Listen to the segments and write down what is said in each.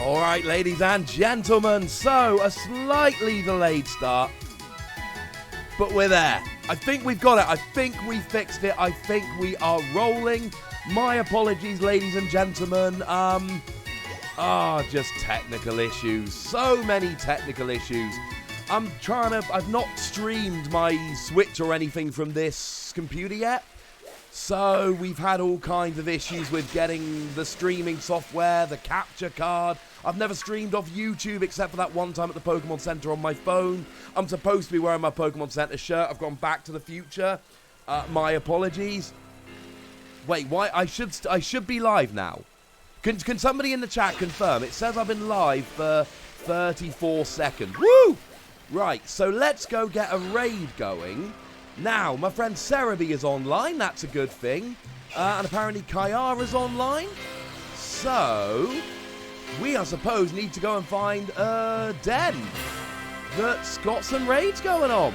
Alright, ladies and gentlemen, so a slightly delayed start, but we're there. I think we've got it. I think we fixed it. I think we are rolling. My apologies, ladies and gentlemen. Just technical issues. So many technical issues. I've not streamed my Switch or anything from this computer yet. So we've had all kinds of issues with getting the streaming software, the capture card. I've never streamed off YouTube except for that one time at the Pokémon Center on my phone. I'm supposed to be wearing my Pokémon Center shirt. I've gone back to the future. My apologies. Wait, why? I should be live now. Can somebody in the chat confirm? It says I've been live for 34 seconds. Woo! Right, so let's go get a raid going. Now, my friend Cerebi is online. That's a good thing. And apparently Kayara's online. So, we, I suppose, need to go and find a den that's got some raids going on.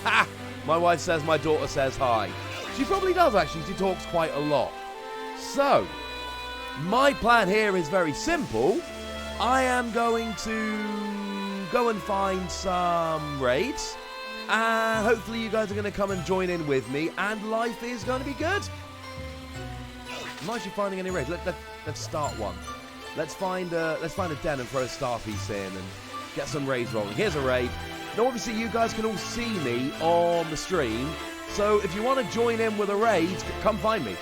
Ha! My wife says my daughter says hi. She probably does, actually. She talks quite a lot. So, my plan here is very simple. I am going to go and find some raids. And hopefully you guys are going to come and join in with me. And life is going to be good. I'm not actually finding any raids. Let's start one. Let's find a den and throw a star piece in and get some raids rolling. Here's a raid. Now, obviously, you guys can all see me on the stream. So if you want to join in with a raid, come find me.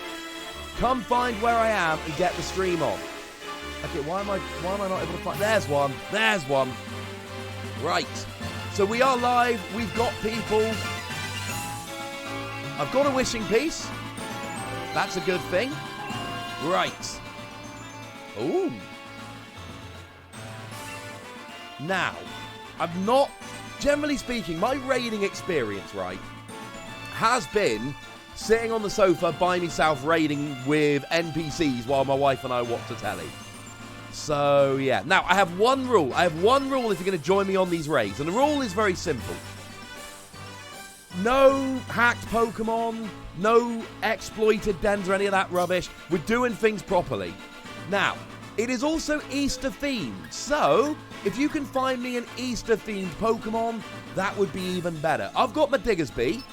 Come find where I am and get the stream on. Okay, why am I not able to find? There's one. There's one. Right. So we are live. We've got people. I've got a wishing piece. That's a good thing. Right. Ooh. Now, I've not, generally speaking, my raiding experience, right, has been sitting on the sofa by myself raiding with NPCs while my wife and I watch the telly. So, yeah. Now, I have one rule. I have one rule if you're going to join me on these raids. And the rule is very simple. No hacked Pokemon, no exploited dens or any of that rubbish. We're doing things properly. Now, it is also Easter themed. So, if you can find me an Easter themed Pokemon, that would be even better. I've got my Diggersby,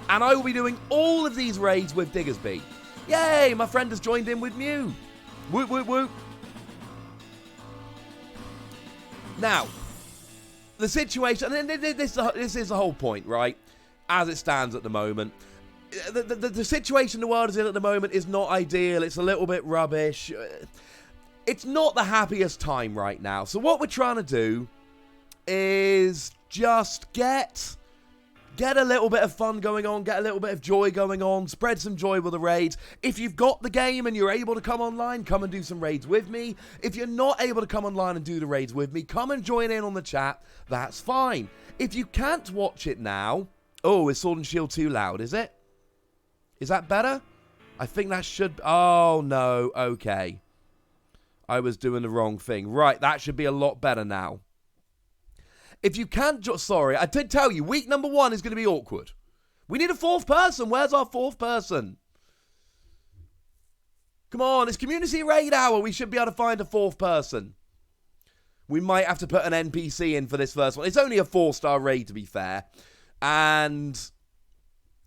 and I will be doing all of these raids with Diggersby. Yay, my friend has joined in with Mew. Whoop, whoop, whoop. Now, the situation, and this is the whole point, right? As it stands at the moment. The situation the world is in at the moment is not ideal. It's a little bit rubbish. It's not the happiest time right now. So what we're trying to do is just get a little bit of fun going on, get a little bit of joy going on, spread some joy with the raids. If you've got the game and you're able to come online, come and do some raids with me. If you're not able to come online and do the raids with me, come and join in on the chat. That's fine. If you can't watch it now... Oh, is Sword and Shield too loud, is it? Is that better? I think that should... Oh, no. Okay. I was doing the wrong thing. Right, that should be a lot better now. If you can't... Sorry, I did tell you, week number 1 is going to be awkward. We need a fourth person. Where's our fourth person? Come on, it's Community Raid Hour. We should be able to find a fourth person. We might have to put an NPC in for this first one. It's only a 4-star raid, to be fair. And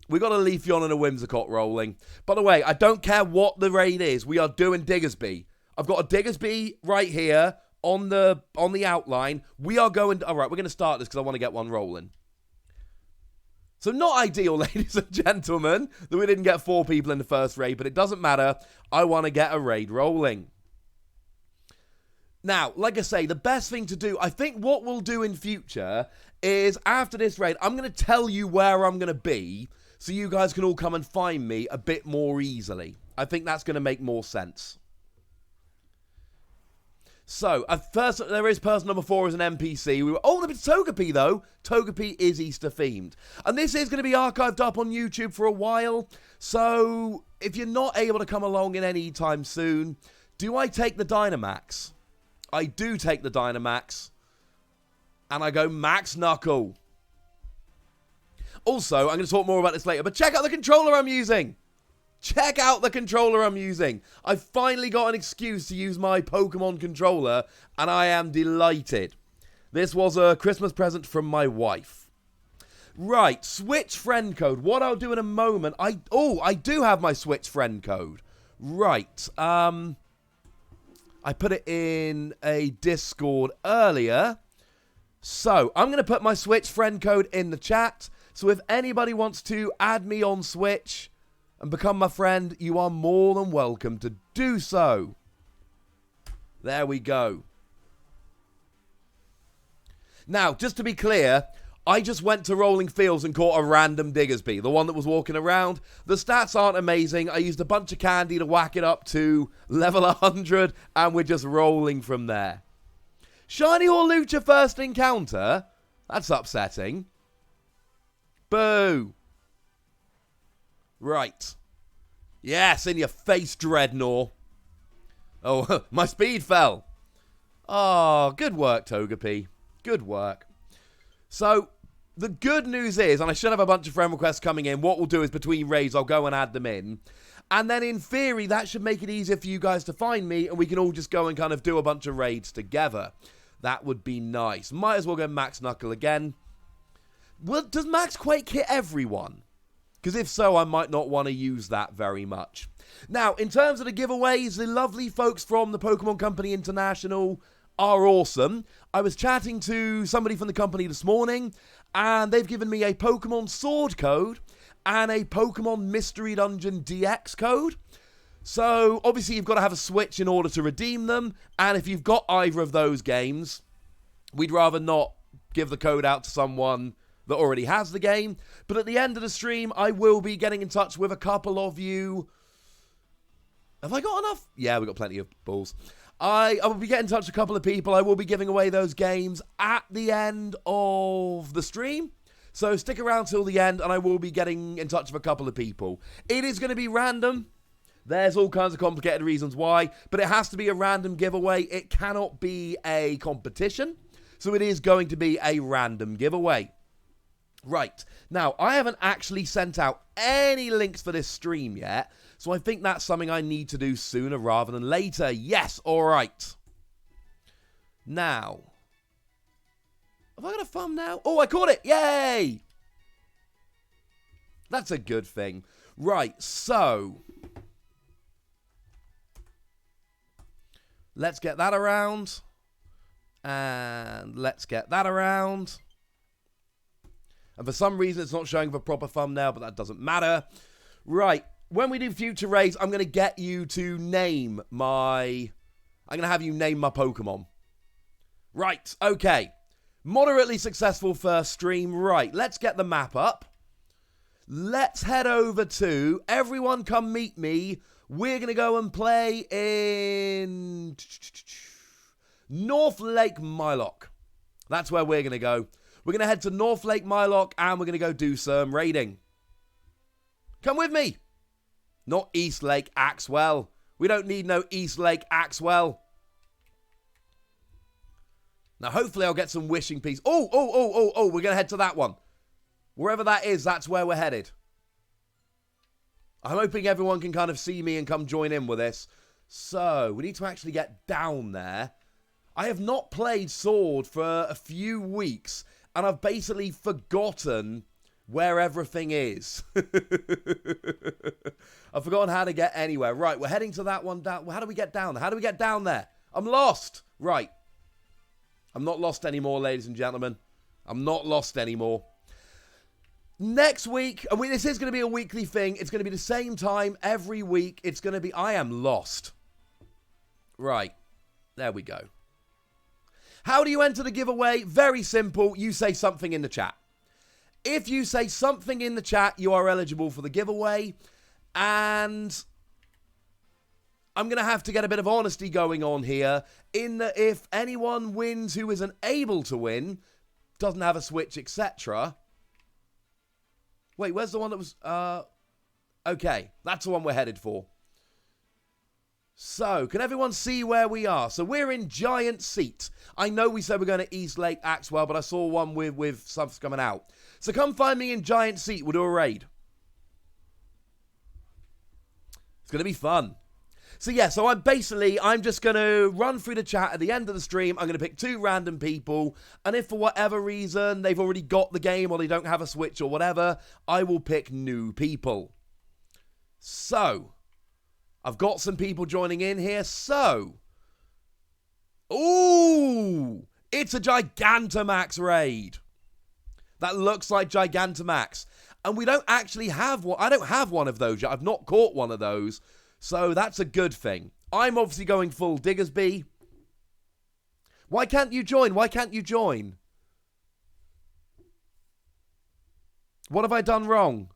we got a Leafeon and a Whimsicott rolling. By the way, I don't care what the raid is. We are doing Diggersby. I've got a Diggersby right here on the outline. We are going... All right, we're going to start this because I want to get one rolling. So not ideal, ladies and gentlemen, that we didn't get 4 people in the first raid, but it doesn't matter. I want to get a raid rolling. Now, like I say, the best thing to do, I think what we'll do in future is after this raid, I'm going to tell you where I'm going to be so you guys can all come and find me a bit more easily. I think that's going to make more sense. So, first, there is person number 4 as an NPC. Oh, it's Togepi, though. Togepi is Easter themed. And this is going to be archived up on YouTube for a while. So, if you're not able to come along in any time soon, do I take the Dynamax? I do take the Dynamax. And I go Max Knuckle. Also, I'm going to talk more about this later, but check out the controller I'm using. Check out the controller I'm using. I've finally got an excuse to use my Pokemon controller, and I am delighted. This was a Christmas present from my wife. Right, Switch friend code. What I'll do in a moment, I do have my Switch friend code. Right, I put it in a Discord earlier. So, I'm going to put my Switch friend code in the chat. So if anybody wants to add me on Switch and become my friend, you are more than welcome to do so. There we go. Now, just to be clear, I just went to Rolling Fields and caught a random Diggersby, the one that was walking around. The stats aren't amazing. I used a bunch of candy to whack it up to level 100, and we're just rolling from there. Shiny Hawlucha first encounter? That's upsetting. Boo. Right. Yes, in your face, Dreadnought. Oh, my speed fell. Oh, good work, Togepi. Good work. So, the good news is, and I should have a bunch of friend requests coming in, what we'll do is between raids, I'll go and add them in. And then in theory, that should make it easier for you guys to find me, and we can all just go and kind of do a bunch of raids together. That would be nice. Might as well go Max Knuckle again. Well, does Max Quake hit everyone? Because if so, I might not want to use that very much. Now, in terms of the giveaways, the lovely folks from the Pokemon Company International are awesome. I was chatting to somebody from the company this morning, and they've given me a Pokemon Sword code and a Pokemon Mystery Dungeon DX code. So, obviously, you've got to have a Switch in order to redeem them, and if you've got either of those games, we'd rather not give the code out to someone that already has the game. But at the end of the stream, I will be getting in touch with a couple of you. Have I got enough? Yeah, we've got plenty of balls. I will be getting in touch with a couple of people. I will be giving away those games at the end of the stream. So stick around till the end, and I will be getting in touch with a couple of people. It is going to be random. There's all kinds of complicated reasons why, but it has to be a random giveaway. It cannot be a competition. So it is going to be a random giveaway. Right, now, I haven't actually sent out any links for this stream yet, so I think that's something I need to do sooner rather than later. Yes, alright. Now, have I got a thumb now? Oh, I caught it! Yay! That's a good thing. Right, so, let's get that around, and let's get that around. And for some reason, it's not showing the proper thumbnail, but that doesn't matter. Right. When we do future raids, I'm going to get you to name my... I'm going to have you name my Pokemon. Right. Okay. Moderately successful first stream. Right. Let's get the map up. Let's head over to... Everyone come meet me. We're going to go and play in... North Lake Mylock. That's where we're going to go. We're going to head to North Lake Mylock, and we're going to go do some raiding. Come with me. Not East Lake Axwell. We don't need no East Lake Axwell. Now, hopefully I'll get some wishing piece. Oh, we're going to head to that one. Wherever that is, that's where we're headed. I'm hoping everyone can kind of see me and come join in with this. So, we need to actually get down there. I have not played Sword for a few weeks, and I've basically forgotten where everything is. I've forgotten how to get anywhere. Right, we're heading to that one down. How do we get down there? How do we get down there? I'm lost. Right. I'm not lost anymore, ladies and gentlemen. I'm not lost anymore. Next week, and this is going to be a weekly thing. It's going to be the same time every week. It's going to be... I am lost. Right. There we go. How do you enter the giveaway? Very simple. You say something in the chat. If you say something in the chat, you are eligible for the giveaway. And I'm going to have to get a bit of honesty going on here. In that if anyone wins who isn't able to win, doesn't have a Switch, etc. Wait, where's the one that was... Okay, that's the one we're headed for. So, can everyone see where we are? So, we're in Giant Seat. I know we said we're going to East Lake Axwell, but I saw one with subs coming out. So, come find me in Giant Seat. We'll do a raid. It's going to be fun. So yeah, so I'm just going to run through the chat at the end of the stream. I'm going to pick 2 random people. And if for whatever reason they've already got the game or they don't have a Switch or whatever, I will pick new people. So, I've got some people joining in here. So, ooh, it's a Gigantamax raid. That looks like Gigantamax. And we don't actually have one. I don't have one of those yet. I've not caught one of those. So that's a good thing. I'm obviously going full Diggersby. Why can't you join? Why can't you join? What have I done wrong?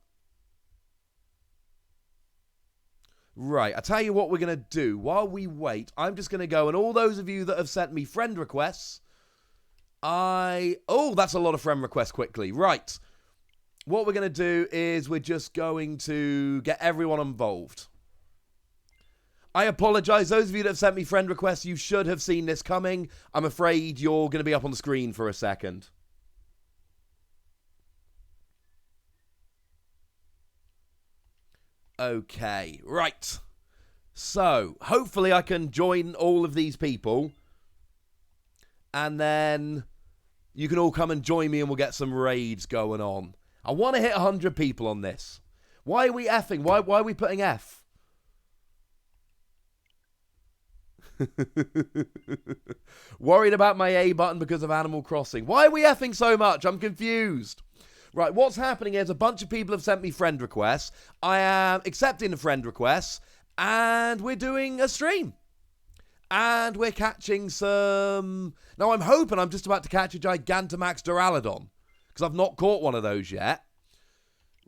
Right, I tell you what we're going to do. While we wait, I'm just going to go, and all those of you that have sent me friend requests, oh, that's a lot of friend requests quickly. Right. What we're going to do is we're just going to get everyone involved. I apologize. Those of you that have sent me friend requests, you should have seen this coming. I'm afraid you're going to be up on the screen for a second. Okay, right. So, hopefully I can join all of these people. And then you can all come and join me and we'll get some raids going on. I want to hit 100 people on this. Why are we effing? Why are we putting F? Worried about my A button because of Animal Crossing. Why are we effing so much? I'm confused. Right, what's happening is a bunch of people have sent me friend requests. I am accepting the friend requests, and we're doing a stream. And we're catching some... Now, I'm hoping I'm just about to catch a Gigantamax Duraludon, because I've not caught one of those yet.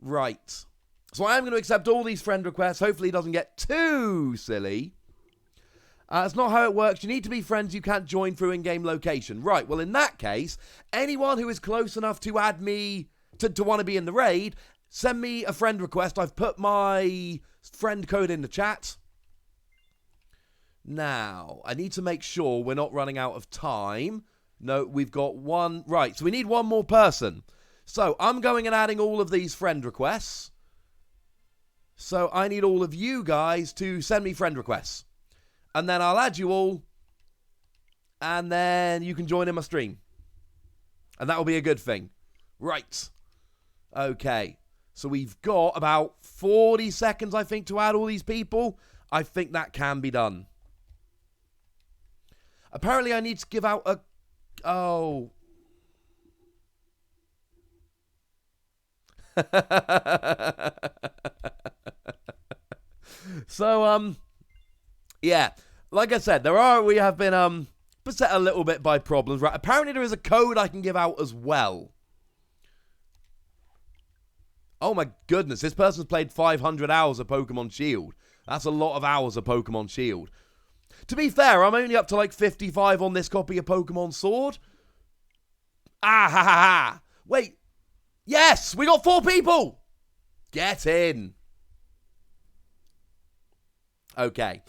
Right. So I am going to accept all these friend requests. Hopefully it doesn't get too silly. That's not how it works. You need to be friends. You can't join through in-game location. Right, well, in that case, anyone who is close enough to add me... To want to be in the raid, send me a friend request. I've put my friend code in the chat. Now, I need to make sure we're not running out of time. No, we've got one. Right, so we need one more person. So, I'm going and adding all of these friend requests. So, I need all of you guys to send me friend requests. And then I'll add you all. And then you can join in my stream. And that will be a good thing. Right. Okay, so we've got about 40 seconds, I think, to add all these people. I think that can be done. Apparently, I need to give out a... Oh. So, yeah. Like I said, we have been, beset a little bit by problems. Right, apparently there is a code I can give out as well. Oh my goodness, this person's played 500 hours of Pokemon Shield. That's a lot of hours of Pokemon Shield. To be fair, I'm only up to like 55 on this copy of Pokemon Sword. Ah, ha, ha, ha. Wait. Yes, we got 4 people. Get in. Okay.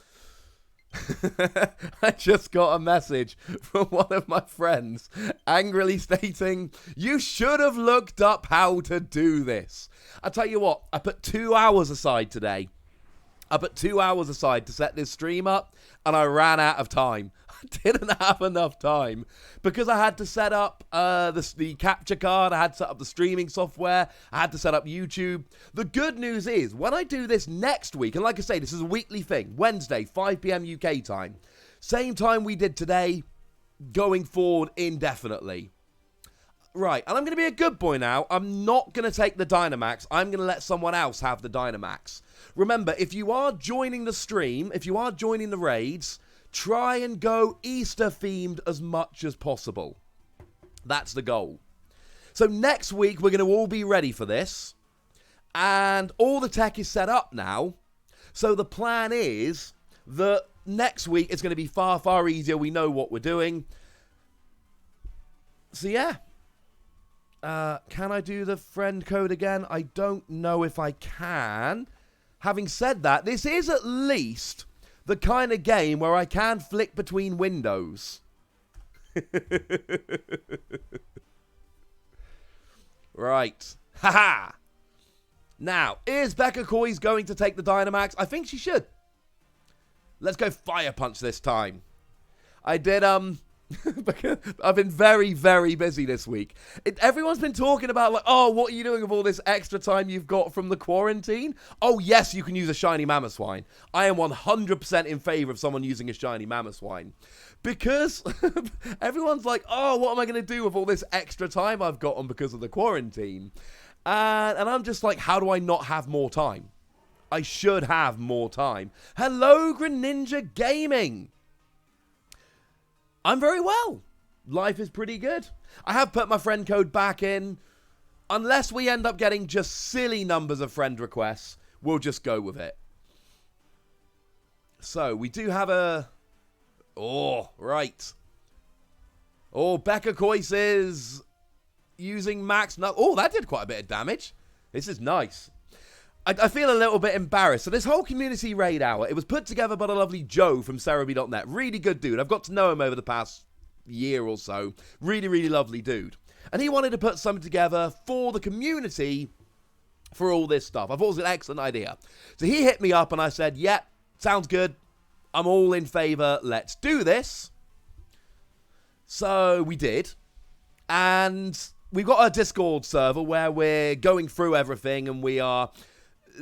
I just got a message from one of my friends angrily stating, you should have looked up how to do this. I tell you what, I put 2 hours aside today. I put 2 hours aside to set this stream up, and I ran out of time. I didn't have enough time because I had to set up the capture card. I had to set up the streaming software. I had to set up YouTube. The good news is when I do this next week, and like I say, this is a weekly thing, Wednesday, 5 p.m. UK time, same time we did today, going forward indefinitely. Right, and I'm going to be a good boy now. I'm not going to take the Dynamax. I'm going to let someone else have the Dynamax. Remember, if you are joining the stream, if you are joining the raids, try and go Easter-themed as much as possible. That's the goal. So next week, we're going to all be ready for this. And all the tech is set up now. So the plan is that next week, it's going to be far, far easier. We know what we're doing. So yeah. Can I do the friend code again? I don't know if I can. Having said that, this is at least the kind of game where I can flick between windows. Right. Haha. Now, is Becca Coys going to take the Dynamax? I think she should. Let's go Fire Punch this time. I did, I've been very, very busy this week. Everyone's been talking about, like, oh, what are you doing with all this extra time you've got from the quarantine? Oh, yes, you can use a shiny Mamoswine. I am 100% in favor of someone using a shiny Mamoswine. Because everyone's like, oh, what am I going to do with all this extra time I've gotten because of the quarantine? And I'm just like, how do I not have more time? I should have more time. Hello, Greninja Gaming. I'm very well. Life is pretty good. I have put my friend code back in. Unless we end up getting just silly numbers of friend requests, we'll just go with it. So, we do have a... Oh, right. Oh, Becca Coyce is using max... Oh, that did quite a bit of damage. This is nice. I feel a little bit embarrassed. So this whole community raid hour, it was put together by the lovely Joe from Cerebi.net. Really good dude. I've got to know him over the past year or so. Really, really lovely dude. And he wanted to put something together for the community for all this stuff. I thought it was an excellent idea. So he hit me up and I said, yeah, sounds good. I'm all in favor. Let's do this. So we did. And we've got a Discord server where we're going through everything and we are...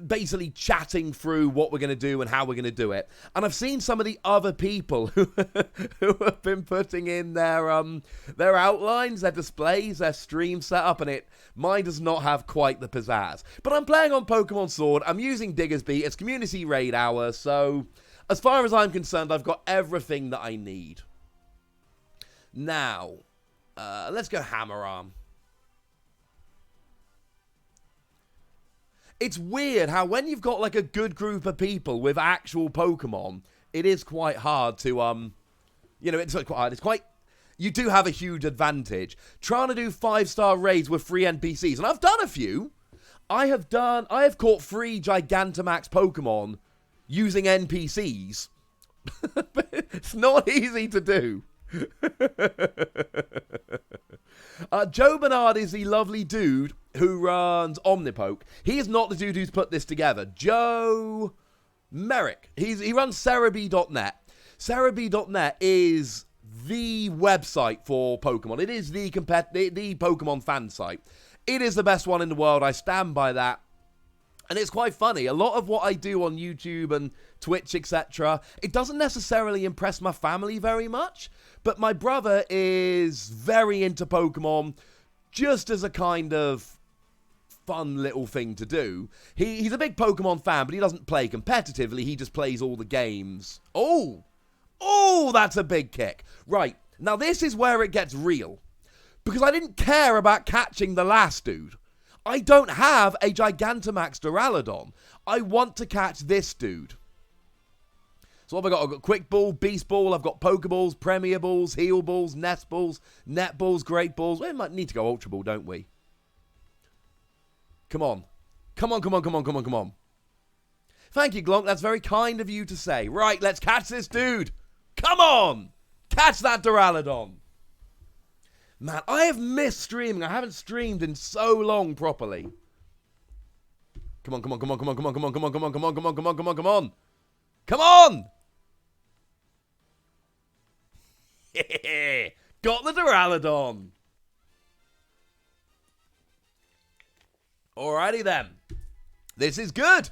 basically chatting through what we're going to do and how we're going to do it. And I've seen some of the other people who have been putting in their outlines, their displays, their stream setup, and mine does not have quite the pizzazz. But I'm playing on Pokemon Sword, I'm using Diggersby, it's community raid hour, so as far as I'm concerned, I've got everything that I need. Now, let's go Hammer Arm. It's weird how when you've got, like, a good group of people with actual Pokemon, it is quite hard to, you know, it's quite hard. It's quite, you do have a huge advantage. Trying to do 5-star raids with free NPCs, and I've done a few. I have caught 3 Gigantamax Pokemon using NPCs. But it's not easy to do. Joe Bernard is the lovely dude who runs Omnipoke. He is not the dude who's put this together. Joe Merrick. He runs Cerebi.net. Cerebi.net is the website for Pokemon. It is the Pokemon fan site. It is the best one in the world. I stand by that. And it's quite funny. A lot of what I do on YouTube and Twitch, etc., it doesn't necessarily impress my family very much. But my brother is very into Pokemon just as a kind of fun little thing to do. He's a big Pokemon fan, but he doesn't play competitively. He just plays all the games. Oh, that's a big kick. Right, now this is where it gets real. Because I didn't care about catching the last dude. I don't have a Gigantamax Duraludon. I want to catch this dude. So what have I got? I've got Quick Ball, Beast Ball, I've got Pokeballs, Premier Balls, Heal Balls, Nest Balls, Net Balls, Great Balls. We might need to go Ultra Ball, don't we? Come on. Come on. Thank you, Glonk. That's very kind of you to say. Right, let's catch this dude. Come on. Catch that Duraludon. Man, I have missed streaming. I haven't streamed in so long properly. Come on. Come on! Got the Duraludon. Alrighty then. This is good.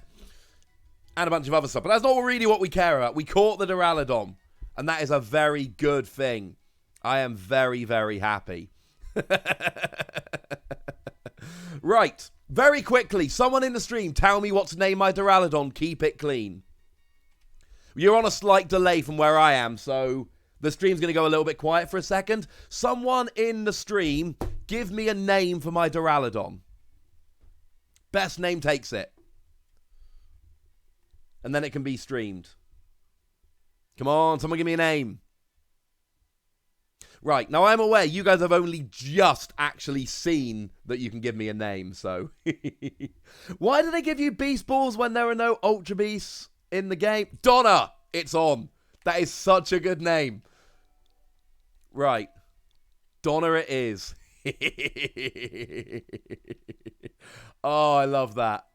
And a bunch of other stuff. But that's not really what we care about. We caught the Duraludon. And that is a very good thing. I am very, very happy. Right. Very quickly, someone in the stream, tell me what to name my Duraludon. Keep it clean. You're on a slight delay from where I am, so the stream's going to go a little bit quiet for a second. Someone in the stream, give me a name for my Duraludon. Best name takes it. And then it can be streamed. Come on, someone give me a name. Right, now I'm aware you guys have only just actually seen that you can give me a name, so... Why do they give you Beast Balls when there are no Ultra Beasts in the game? Donna! It's on. That is such a good name. Right. Donna it is. Oh, I love that.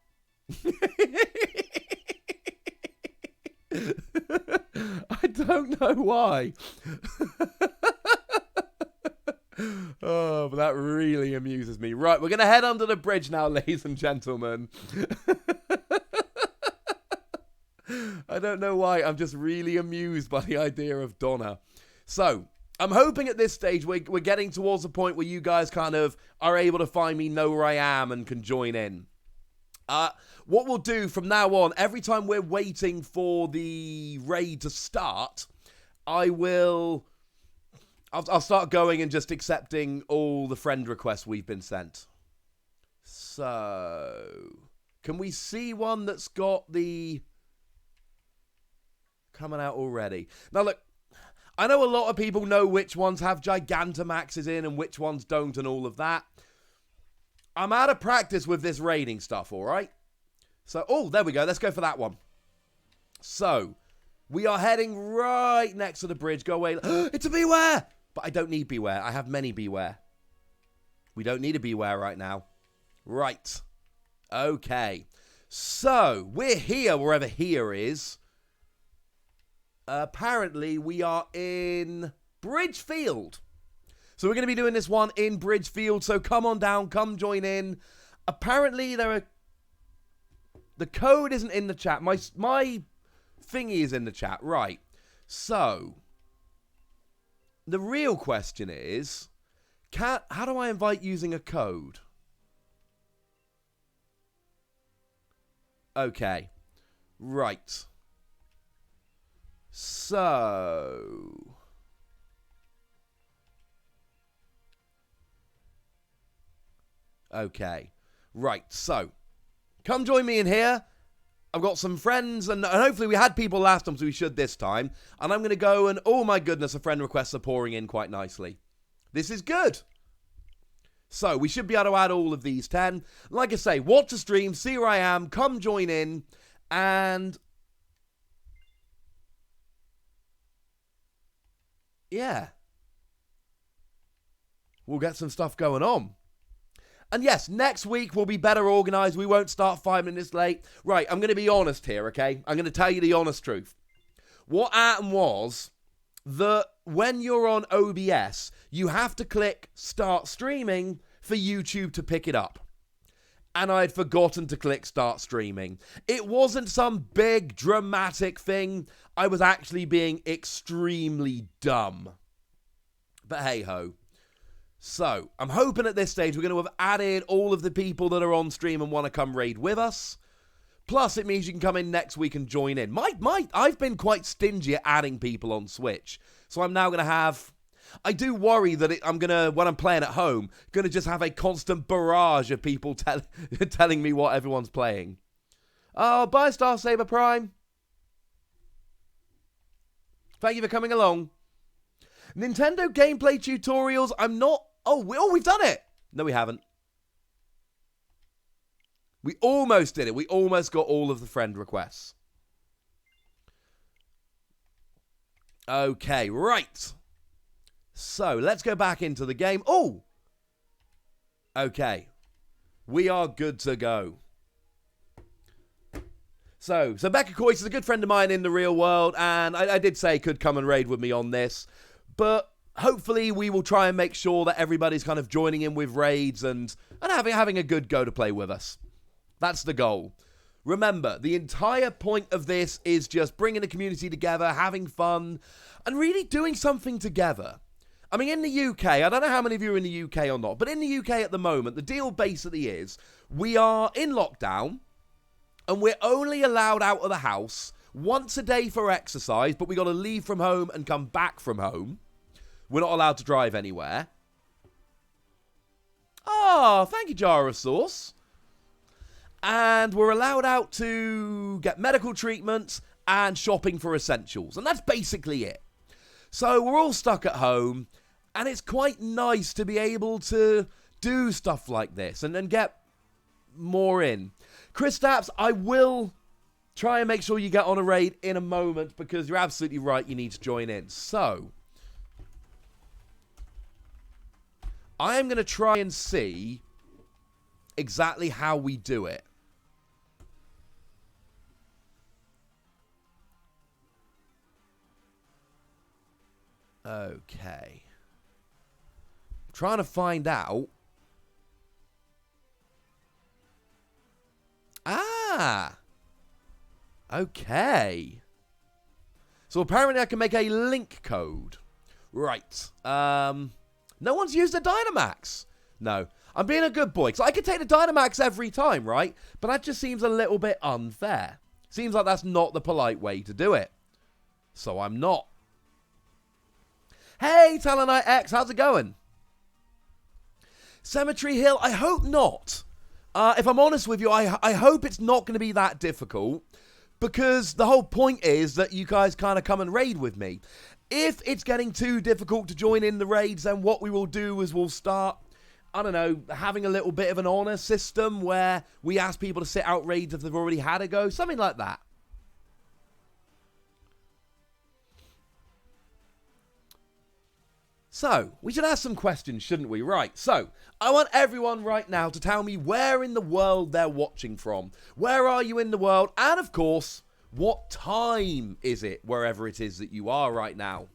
I don't know why. Oh, but that really amuses me. Right, we're going to head under the bridge now, ladies and gentlemen. I don't know why. I'm just really amused by the idea of Donna. So, I'm hoping at this stage we're getting towards the point where you guys kind of are able to find me, know where I am, and can join in. What we'll do from now on, every time we're waiting for the raid to start, I'll start going and just accepting all the friend requests we've been sent. So, can we see one that's got the coming out already? Now look, I know a lot of people know which ones have Gigantamaxes in and which ones don't and all of that. I'm out of practice with this raiding stuff, alright? So, oh, there we go. Let's go for that one. So, we are heading right next to the bridge. Go away. It's a Beware! But I don't need Beware. I have many Beware. We don't need a Beware right now. Right. Okay. So, we're here, wherever here is. Apparently, we are in Bridgefield. So, we're going to be doing this one in Bridgefield. So, come on down. Come join in. Apparently, there are... The code isn't in the chat. My thingy is in the chat. Right. So, the real question is, how do I invite using a code? Okay. Right. So, okay. Right. So, come join me in here. I've got some friends, and hopefully we had people last time, so we should this time. And I'm going to go, and oh my goodness, the friend requests are pouring in quite nicely. This is good. So, we should be able to add all of these 10. Like I say, watch the stream, see where I am, come join in, and... yeah. We'll get some stuff going on. And yes, next week we'll be better organised. We won't start 5 minutes late. Right, I'm going to be honest here, okay? I'm going to tell you the honest truth. What happened was that when you're on OBS, you have to click Start Streaming for YouTube to pick it up. And I'd forgotten to click Start Streaming. It wasn't some big dramatic thing. I was actually being extremely dumb. But hey-ho. So, I'm hoping at this stage we're going to have added all of the people that are on stream and want to come raid with us. Plus, it means you can come in next week and join in. I've been quite stingy at adding people on Switch. So I'm now going to have... I do worry that I'm going to, when I'm playing at home, going to just have a constant barrage of people telling me what everyone's playing. Oh, bye, Star Saber Prime. Thank you for coming along. Nintendo gameplay tutorials, I'm not... Oh, we've done it! No, we haven't. We almost did it. We almost got all of the friend requests. Okay, right. So, let's go back into the game. Oh! Okay. We are good to go. So Becca Coyce is a good friend of mine in the real world, and I did say could come and raid with me on this. But hopefully we will try and make sure that everybody's kind of joining in with raids and having a good go to play with us. That's the goal. Remember, the entire point of this is just bringing the community together, having fun, and really doing something together. I mean, in the UK, I don't know how many of you are in the UK or not, but in the UK at the moment, the deal basically is we are in lockdown, and we're only allowed out of the house once a day for exercise, but we got to leave from home and come back from home. We're not allowed to drive anywhere. Oh, thank you, Jar of Sauce. And we're allowed out to get medical treatments and shopping for essentials. And that's basically it. So we're all stuck at home. And it's quite nice to be able to do stuff like this and get more in. Chris Stapps, I will try and make sure you get on a raid in a moment because you're absolutely right. You need to join in. So I am going to try and see exactly how we do it. Okay. I'm trying to find out. Ah. Okay. So apparently I can make a link code. Right. No one's used a Dynamax. No. I'm being a good boy. So I could take the Dynamax every time, right? But that just seems a little bit unfair. Seems like that's not the polite way to do it. So I'm not. Hey, Talonite X, how's it going? Cemetery Hill, I hope not. If I'm honest with you, I hope it's not going to be that difficult. Because the whole point is that you guys kind of come and raid with me. If it's getting too difficult to join in the raids, then what we will do is we'll start, I don't know, having a little bit of an honor system where we ask people to sit out raids if they've already had a go. Something like that. So, we should ask some questions, shouldn't we? Right, so, I want everyone right now to tell me where in the world they're watching from. Where are you in the world? And, of course, what time is it, wherever it is that you are right now?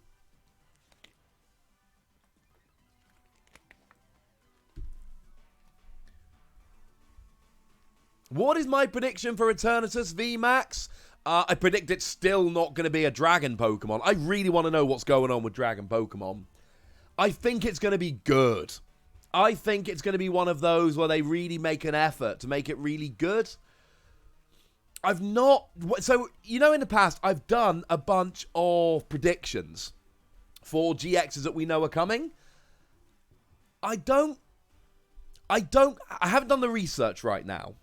What is my prediction for Eternatus VMAX? I predict it's still not going to be a Dragon Pokemon. I really want to know what's going on with Dragon Pokemon. I think it's going to be good. I think it's going to be one of those where they really make an effort to make it really good. I've not... So, you know, in the past, I've done a bunch of predictions for GXs that we know are coming. I haven't done the research right now.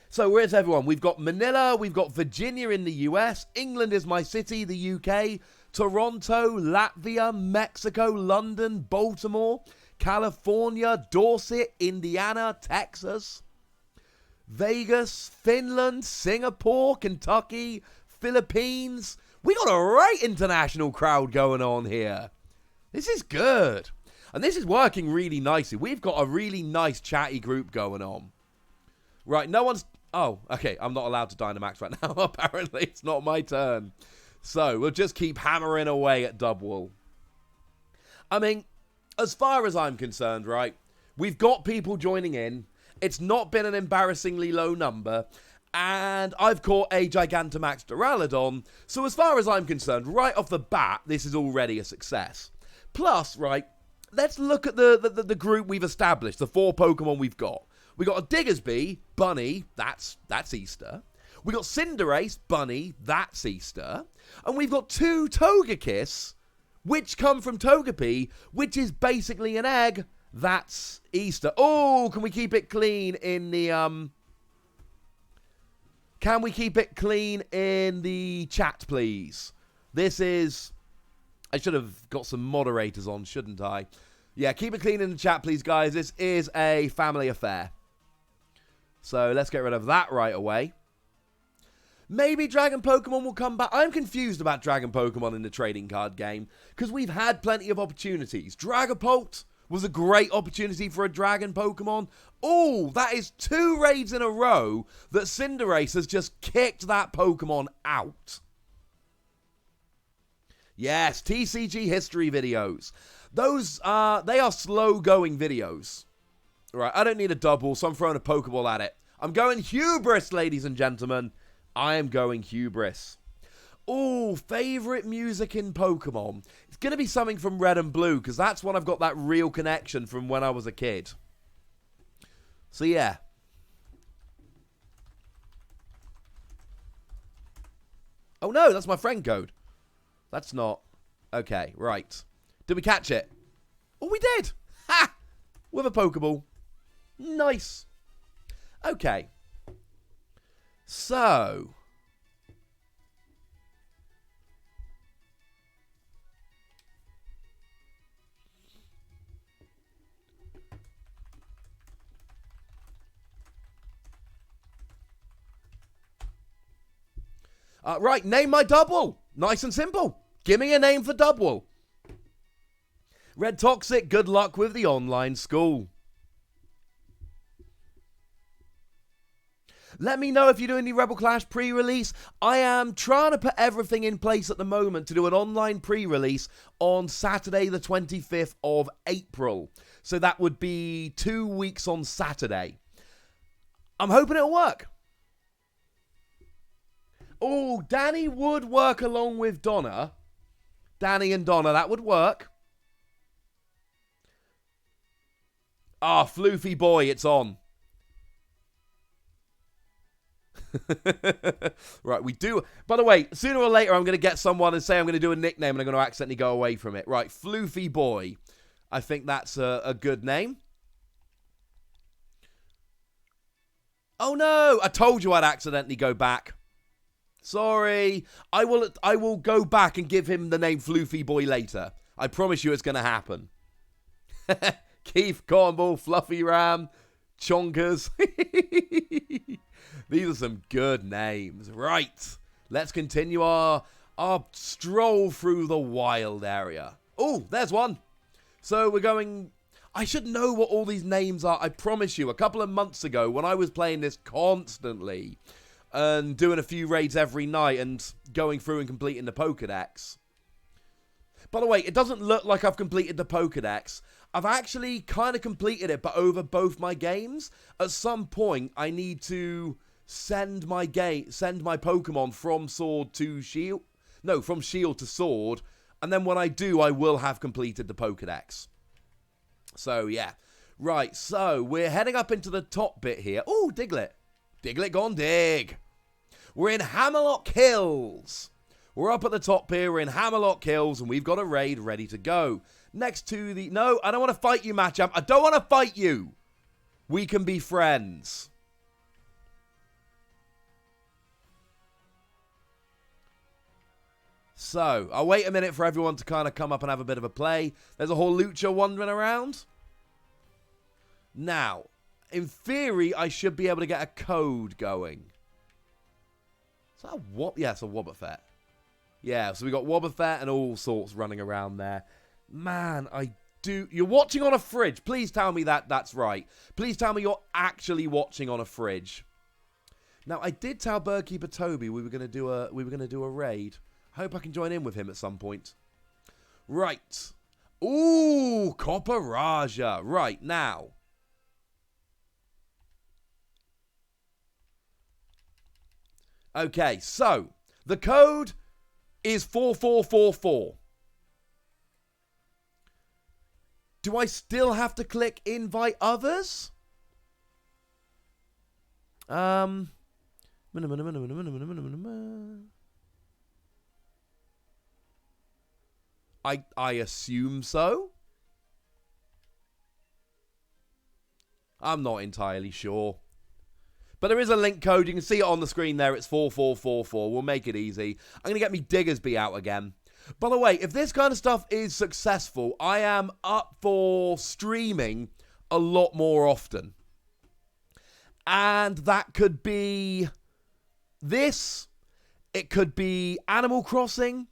So, where's everyone? We've got Manila, we've got Virginia in the US, England is my city, the UK, Toronto, Latvia, Mexico, London, Baltimore, California, Dorset, Indiana, Texas, Vegas, Finland, Singapore, Kentucky, Philippines. We got a right international crowd going on here. This is good. And this is working really nicely. We've got a really nice chatty group going on. Right, no one's... Oh, okay, I'm not allowed to Dynamax right now. Apparently, it's not my turn. So, we'll just keep hammering away at Dubwool. I mean, as far as I'm concerned, right, we've got people joining in. It's not been an embarrassingly low number. And I've caught a Gigantamax Duraludon. So, as far as I'm concerned, right off the bat, this is already a success. Plus, right, let's look at the group we've established, the 4 Pokemon we've got. We got a Diggersby, Bunny, that's Easter. We got Cinderace, Bunny, that's Easter. And we've got 2 Togekiss, which come from Togepi, which is basically an egg, that's Easter. Oh, can we keep it clean in the, Can we keep it clean in the chat, please? This is... I should have got some moderators on, shouldn't I? Yeah, keep it clean in the chat, please, guys. This is a family affair. So let's get rid of that right away. Maybe Dragon Pokemon will come back. I'm confused about Dragon Pokemon in the trading card game because we've had plenty of opportunities. Dragapult was a great opportunity for a Dragon Pokemon. Oh, that is 2 raids in a row that Cinderace has just kicked that Pokemon out. Yes, TCG history videos. Those, they are slow-going videos. Right, I don't need a double, so I'm throwing a Pokeball at it. I'm going Hubris, ladies and gentlemen. I am going Hubris. Oh, favorite music in Pokemon. It's going to be something from Red and Blue, because that's when I've got that real connection from when I was a kid. So, yeah. Oh, no, that's my friend code. That's not... Okay, right. Did we catch it? Oh, we did! Ha! With a Pokeball. Nice. Okay. So. Right, name my Dubwool. Nice and simple. Give me a name for Dubwool. Red Toxic, good luck with the online school. Let me know if you're doing the Rebel Clash pre-release. I am trying to put everything in place at the moment to do an online pre-release on Saturday the 25th of April. So that would be 2 weeks on Saturday. I'm hoping it'll work. Oh, Danny would work along with Donna. Danny and Donna, that would work. Ah, Floofy boy, it's on. Right, we do. By the way, sooner or later, I'm going to get someone and say I'm going to do a nickname and I'm going to accidentally go away from it. Right, Floofy boy. I think that's a good name. Oh no, I told you I'd accidentally go back. Sorry. I will go back and give him the name Floofy boy later. I promise you it's going to happen. Keith, Cornball, Fluffy Ram, Chonkers. These are some good names. Right. Let's continue our stroll through the wild area. Oh, there's one. So we're going... I should know what all these names are. I promise you, a couple of months ago, when I was playing this constantly and doing a few raids every night and going through and completing the Pokédex. By the way, it doesn't look like I've completed the Pokédex. I've actually kind of completed it, but over both my games. At some point, I need to send my Pokemon from Sword to Shield. No, from Shield to Sword. And then when I do, I will have completed the Pokédex. So, yeah. Right, so we're heading up into the top bit here. Oh, Diglett. Diglett gone dig. We're in Hammerlock Hills. We're up at the top here. We're in Hammerlock Hills, and we've got a raid ready to go. Next to the... No, I don't want to fight you, Machamp. I don't want to fight you. We can be friends. So, I'll wait a minute for everyone to kind of come up and have a bit of a play. There's a Horlucha wandering around. Now, in theory, I should be able to get a code going. Is that a Wobbuffet? Yeah, it's a Wobbuffet. Yeah, so we got Wobbuffet and all sorts running around there. Man, you're watching on a fridge. Please tell me that's right. Please tell me you're actually watching on a fridge. Now, I did tell Birdkeeper Toby we were going to do a raid. Hope I can join in with him at some point. Right. Ooh, Copperaja. Right, now. Okay, so the code is 4444. Do I still have to click invite others? I assume so. I'm not entirely sure. But there is a link code. You can see it on the screen there. It's 4444. We'll make it easy. I'm going to get me Diggersby out again. By the way, if this kind of stuff is successful, I am up for streaming a lot more often. And that could be this. It could be Animal Crossing.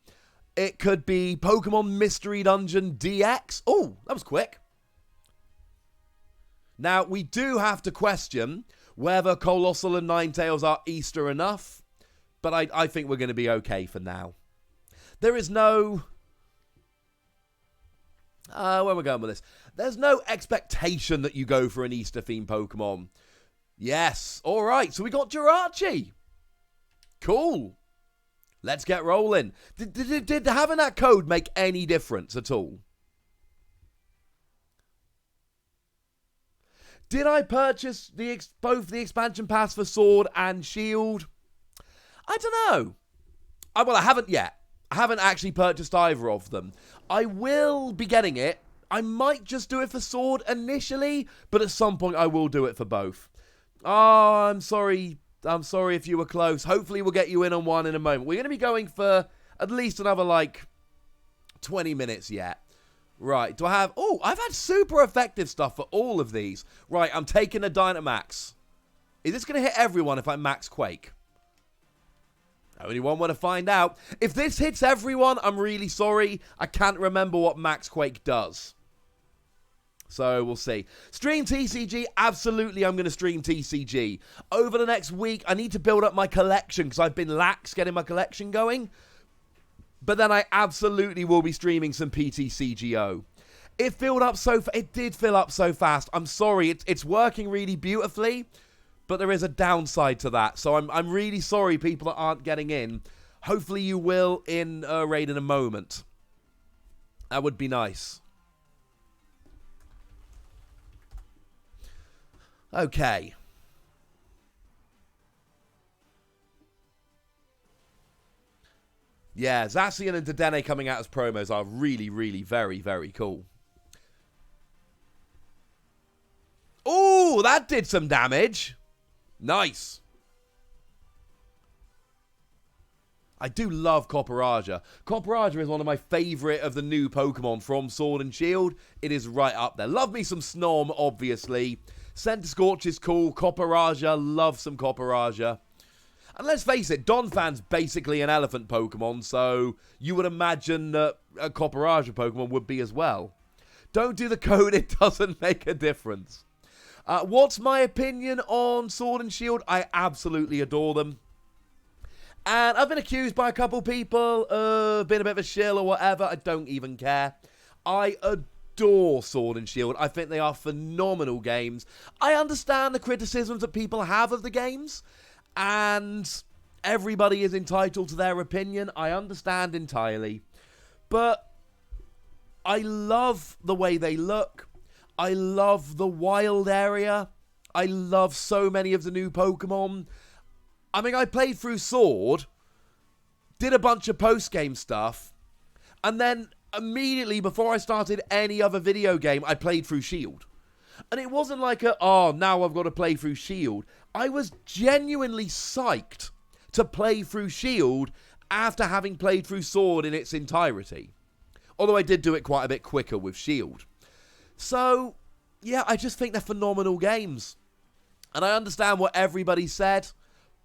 It could be Pokemon Mystery Dungeon DX. Oh, that was quick. Now, we do have to question whether Colossal and Ninetales are Easter enough. But I think we're going to be okay for now. There is no... where am I going with this? There's no expectation that you go for an Easter-themed Pokemon. Yes. All right. So we got Jirachi. Cool. Let's get rolling. Did having that code make any difference at all? Did I purchase both the expansion pass for Sword and Shield? I don't know. Well, I haven't yet. I haven't actually purchased either of them. I will be getting it. I might just do it for Sword initially, but at some point I will do it for both. Oh, I'm sorry. I'm sorry if you were close. Hopefully we'll get you in on one in a moment. We're going to be going for at least another, 20 minutes yet. Right, do I have... Oh, I've had super effective stuff for all of these. Right, I'm taking a Dynamax. Is this going to hit everyone if I max Quake? Only one way to find out. If this hits everyone, I'm really sorry. I can't remember what max Quake does. So we'll see. Stream TCG? Absolutely, I'm going to stream TCG. Over the next week, I need to build up my collection because I've been lax getting my collection going. But then I absolutely will be streaming some PTCGO. It did fill up so fast. I'm sorry, it's working really beautifully, but there is a downside to that. So I'm really sorry, people that aren't getting in. Hopefully you will in a raid in a moment. That would be nice. Okay. Yeah, Zacian and Dedenne coming out as promos are really, really very, very cool. Oh, that did some damage. Nice. I do love Copperaja. Copperaja is one of my favourite of the new Pokemon from Sword and Shield. It is right up there. Love me some Snom, obviously. Centiskorch is cool. Copperaja, love some Copperaja. And let's face it, Donphan's basically an elephant Pokemon, so you would imagine that a Copperaja Pokemon would be as well. Don't do the code, it doesn't make a difference. What's my opinion on Sword and Shield? I absolutely adore them. And I've been accused by a couple people of being a bit of a shill or whatever. I don't even care. I adore Sword and Shield. I think they are phenomenal games. I understand the criticisms that people have of the games. And everybody is entitled to their opinion. I understand entirely. But I love the way they look. I love the wild area. I love so many of the new Pokemon. I mean, I played through Sword, did a bunch of post-game stuff, and then immediately before I started any other video game, I played through Shield. And it wasn't like now I've got to play through Shield. I was genuinely psyched to play through Shield after having played through Sword in its entirety. Although I did do it quite a bit quicker with Shield. So, yeah, I just think they're phenomenal games. And I understand what everybody said.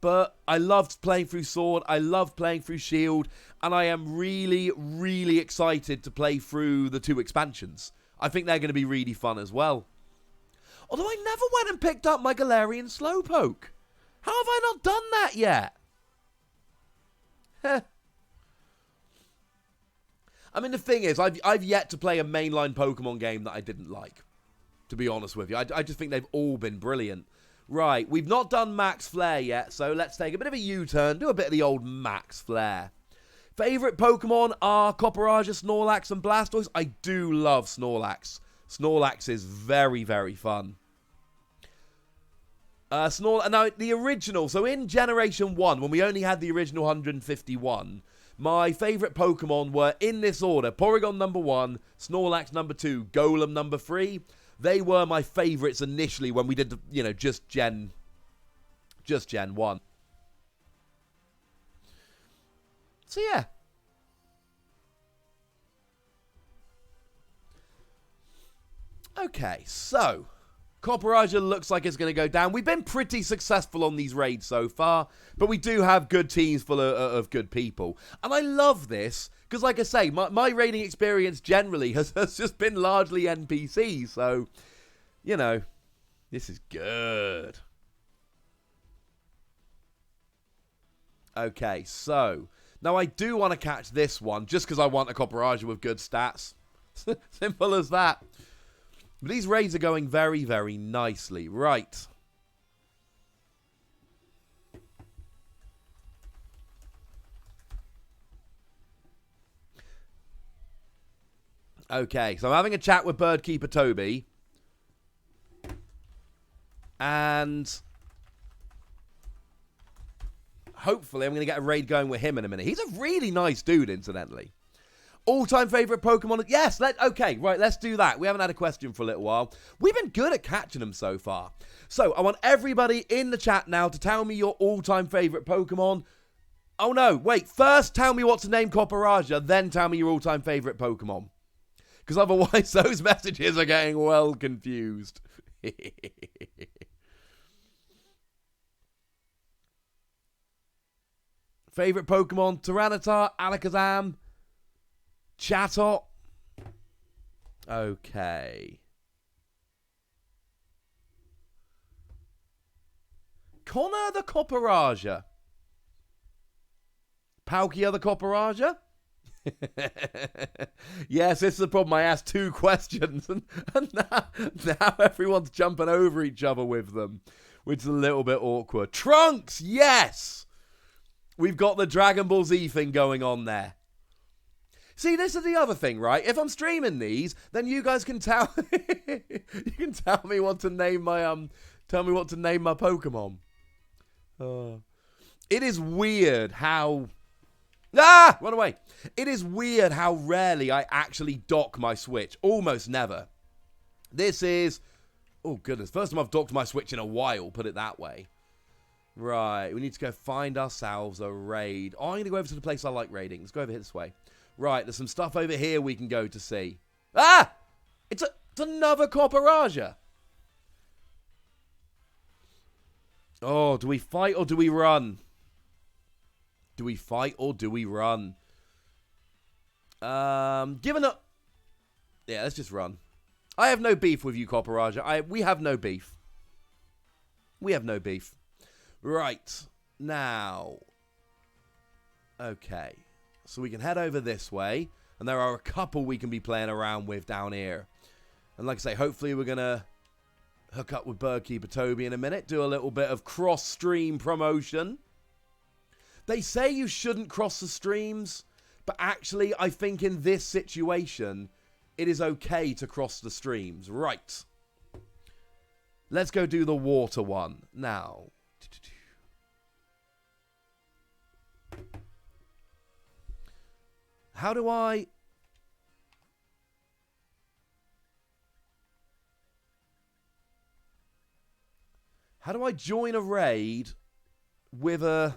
But I loved playing through Sword, I loved playing through Shield, and I am really, really excited to play through the 2 expansions. I think they're going to be really fun as well. Although I never went and picked up my Galarian Slowpoke. How have I not done that yet? I mean, the thing is, I've yet to play a mainline Pokemon game that I didn't like. To be honest with you, I just think they've all been brilliant. Right, we've not done Max Flare yet, so let's take a bit of a U-turn, do a bit of the old Max Flare. Favourite Pokemon are Copperaja, Snorlax, and Blastoise. I do love Snorlax. Snorlax is very, very fun. Now, the original, so in Generation 1, when we only had the original 151, my favourite Pokemon were in this order. Porygon number 1, Snorlax number 2, Golem number 3. They were my favourites initially when we did, just Gen 1. So, yeah. Okay, so Copperaja looks like it's going to go down. We've been pretty successful on these raids so far, but we do have good teams full of good people. And I love this, because like I say, my raiding experience generally has just been largely NPCs, so, this is good. Okay, so, now I do want to catch this one, just because I want a Copperaja with good stats. Simple as that. But these raids are going very, very nicely. Right. Okay, so I'm having a chat with Birdkeeper Toby. And hopefully I'm going to get a raid going with him in a minute. He's a really nice dude, incidentally. All-time favourite Pokemon? Yes, okay, right, let's do that. We haven't had a question for a little while. We've been good at catching them so far. So, I want everybody in the chat now to tell me your all-time favourite Pokemon. Oh no, wait, first tell me what's the name Copperaja, then tell me your all-time favourite Pokemon. Because otherwise those messages are getting well confused. Favourite Pokemon? Tyranitar, Alakazam, Chatot. Okay. Connor the Copperager. Palkia the Copperager? Yes, this is the problem. I asked 2 questions, and now everyone's jumping over each other with them, which is a little bit awkward. Trunks, yes! We've got the Dragon Ball Z thing going on there. See, this is the other thing, right? If I'm streaming these, then you guys can tell you can tell me what to name my Pokemon. It is weird how run away. It is weird how rarely I actually dock my Switch. Almost never. This is, oh goodness, first time I've docked my Switch in a while, put it that way. Right, we need to go find ourselves a raid. Oh, I'm going to go over to the place I like raiding. Let's go over here this way. Right, there's some stuff over here we can go to see. Ah! It's another Copperager. Oh, do we fight or do we run? Do we fight or do we run? Given up. Yeah, let's just run. I have no beef with you, Copperager. We have no beef. We have no beef. Right. Now. Okay. So we can head over this way. And there are a couple we can be playing around with down here. And like I say, hopefully we're going to hook up with Birdkeeper Toby in a minute. Do a little bit of cross-stream promotion. They say you shouldn't cross the streams. But actually, I think in this situation, it is okay to cross the streams. Right. Let's go do the water one. Now. How do I... How do I join a raid with a...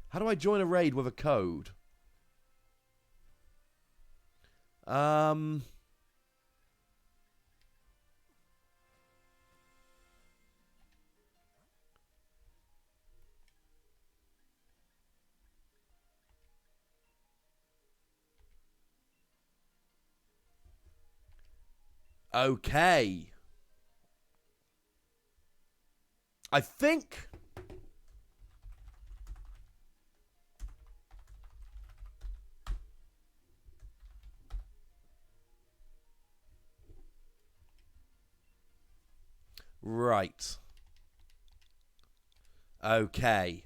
How do I join a raid with a code? Okay. I think... Right. Okay.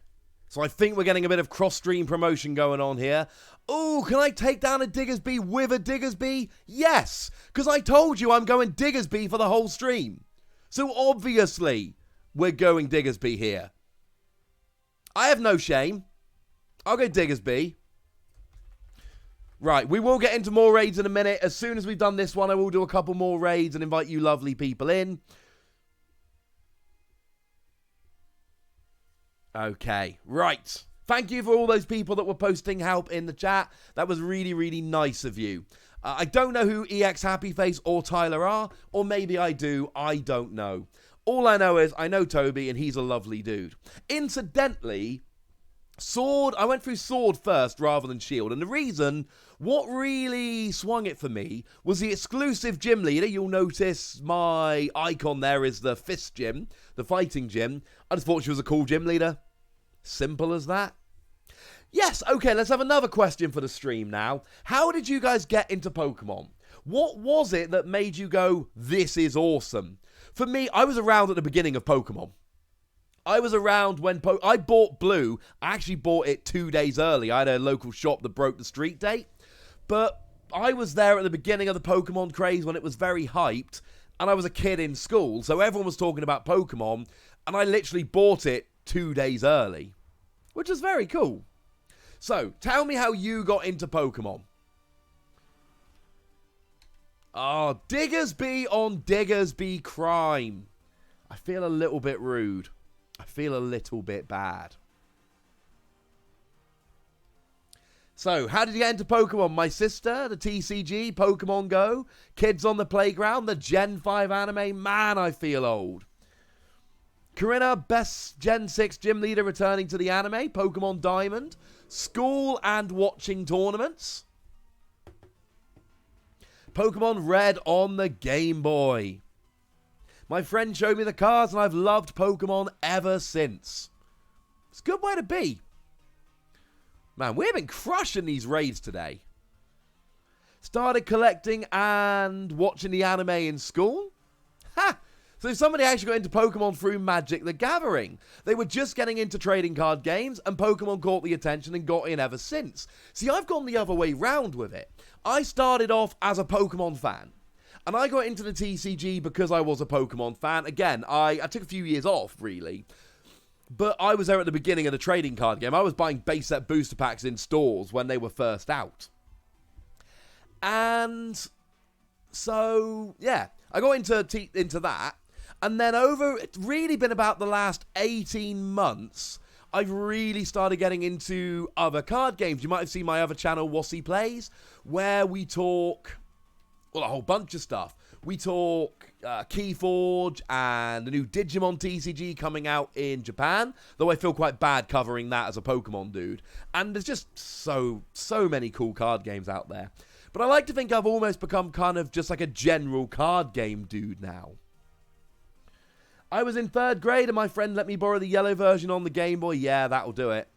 So I think we're getting a bit of cross-stream promotion going on here. Oh, can I take down a Diggersby with a Diggersby? Yes, because I told you I'm going Diggersby for the whole stream. So obviously, we're going Diggersby here. I have no shame. I'll go Diggersby. Right, we will get into more raids in a minute. As soon as we've done this one, I will do a couple more raids and invite you lovely people in. Okay, right. Thank you for all those people that were posting help in the chat. That was really, really nice of you. I don't know who EX Happyface or Tyler are, or maybe I do. I don't know. All I know is I know Toby, and he's a lovely dude. Incidentally, Sword, I went through Sword first rather than Shield, and the reason, what really swung it for me was the exclusive gym leader. You'll notice my icon there is the fist gym, the fighting gym. I just thought she was a cool gym leader. Simple as that. Yes, okay, let's have another question for the stream now. How did you guys get into Pokemon? What was it that made you go, this is awesome? For me, I was around at the beginning of Pokemon. I was around when I bought Blue. I actually bought it 2 days early. I had a local shop that broke the street date. But I was there at the beginning of the Pokemon craze when it was very hyped. And I was a kid in school. So everyone was talking about Pokemon. And I literally bought it 2 days early. Which is very cool. So, tell me how you got into Pokemon. Oh, Diggersby on Diggersby crime. I feel a little bit rude. I feel a little bit bad. So, how did you get into Pokemon? My sister, the TCG, Pokemon Go, Kids on the Playground, the Gen 5 anime. Man, I feel old. Corinna, best Gen 6 gym leader returning to the anime. Pokemon Diamond. School and watching tournaments. Pokemon Red on the Game Boy. My friend showed me the cards, and I've loved Pokemon ever since. It's a good way to be. Man, we've been crushing these raids today. Started collecting and watching the anime in school. Ha! So somebody actually got into Pokemon through Magic the Gathering. They were just getting into trading card games, and Pokemon caught the attention and got in ever since. See, I've gone the other way round with it. I started off as a Pokemon fan, and I got into the TCG because I was a Pokemon fan. Again, I took a few years off, really. But I was there at the beginning of the trading card game. I was buying base set booster packs in stores when they were first out. And so, yeah, I got into that. And then it's really been about the last 18 months, I've really started getting into other card games. You might have seen my other channel, Wassy Plays, where we talk, well, a whole bunch of stuff. We talk Keyforge and the new Digimon TCG coming out in Japan, though I feel quite bad covering that as a Pokemon dude. And there's just so many cool card games out there. But I like to think I've almost become kind of just like a general card game dude now. I was in 3rd grade and my friend let me borrow the yellow version on the Game Boy. Yeah, that'll do it.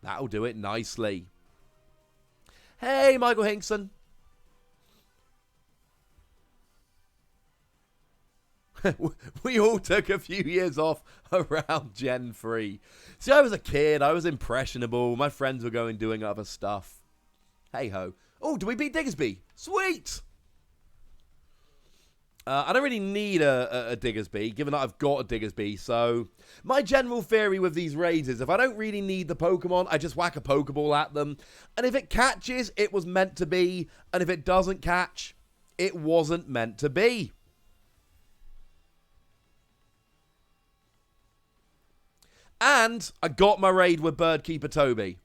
That'll do it nicely. Hey, Michael Hinkson. We all took a few years off around Gen 3. See, I was a kid. I was impressionable. My friends were going doing other stuff. Hey-ho. Oh, do we beat Diggersby? Sweet! I don't really need a Diggersby, given that I've got a Diggersby, so my general theory with these raids is if I don't really need the Pokemon, I just whack a Pokeball at them, and if it catches, it was meant to be, and if it doesn't catch, it wasn't meant to be. And I got my raid with Birdkeeper Toby.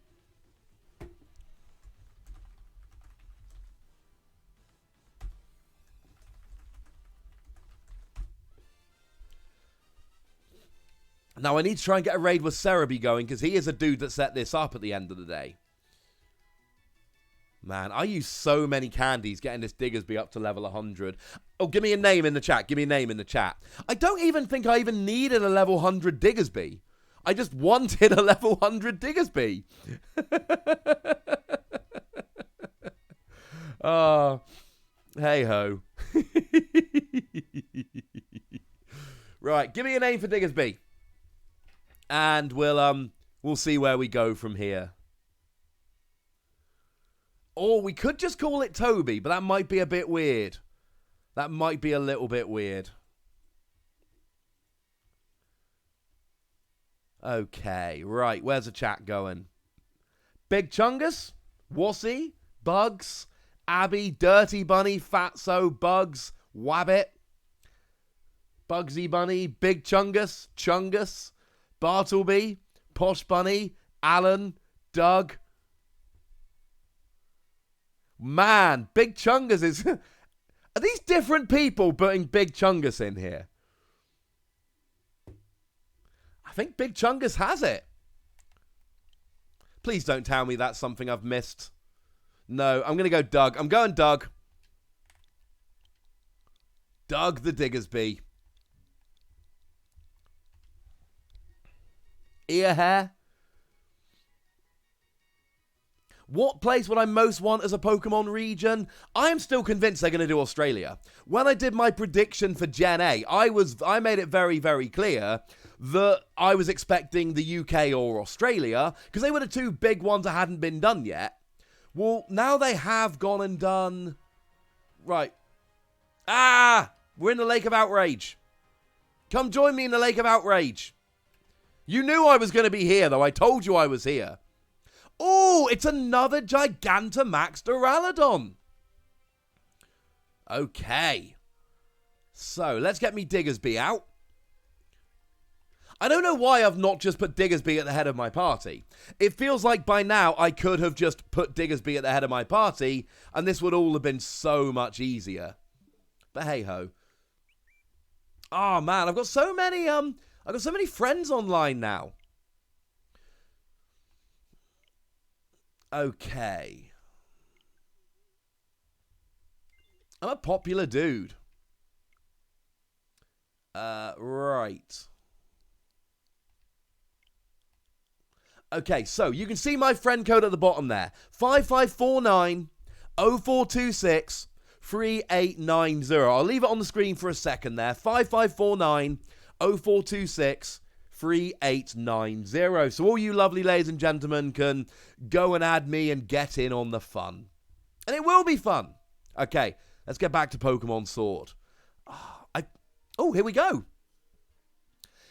Now, I need to try and get a raid with Cerebi going, because he is a dude that set this up at the end of the day. Man, I use so many candies getting this Diggersby up to level 100. Oh, give me a name in the chat. Give me a name in the chat. I don't even think I even needed a level 100 Diggersby. I just wanted a level 100 Diggersby. Oh, hey-ho. Right, give me a name for Diggersby. And we'll see where we go from here. Or we could just call it Toby, but that might be a bit weird. That might be a little bit weird. Okay, right, where's the chat going? Big Chungus, Wassy, Bugs, Abby, Dirty Bunny, Fatso, Bugs, Wabbit, Bugsy Bunny, Big Chungus, Chungus, Bartleby, Posh Bunny, Alan, Doug. Man, Big Chungus is... Are these different people putting Big Chungus in here? I think Big Chungus has it. Please don't tell me that's something I've missed. No, I'm going to go Doug. I'm going Doug. Doug the Diggersby. Ear hair. What place would I most want as a Pokemon region? I am still convinced they're going to do Australia. When I did my prediction for Gen A, I made it very, very clear that I was expecting the UK or Australia, because they were the two big ones that hadn't been done yet. Well, now they have gone and done... Right. Ah! We're in the Lake of Outrage. Come join me in the Lake of Outrage. You knew I was going to be here, though. I told you I was here. Oh, it's another Gigantamax Duraludon. Okay. So, let's get me Diggersby out. I don't know why I've not just put Diggersby at the head of my party. It feels like by now I could have just put Diggersby at the head of my party, and this would all have been so much easier. But hey-ho. Oh, man, I've got so many friends online now. Okay. I'm a popular dude. Right. Okay, so you can see my friend code at the bottom there. 5549 0426 3890. I'll leave it on the screen for a second there. 5549 0426 3890. So all you lovely ladies and gentlemen can go and add me and get in on the fun. And it will be fun. Okay, let's get back to Pokemon Sword. Oh, here we go.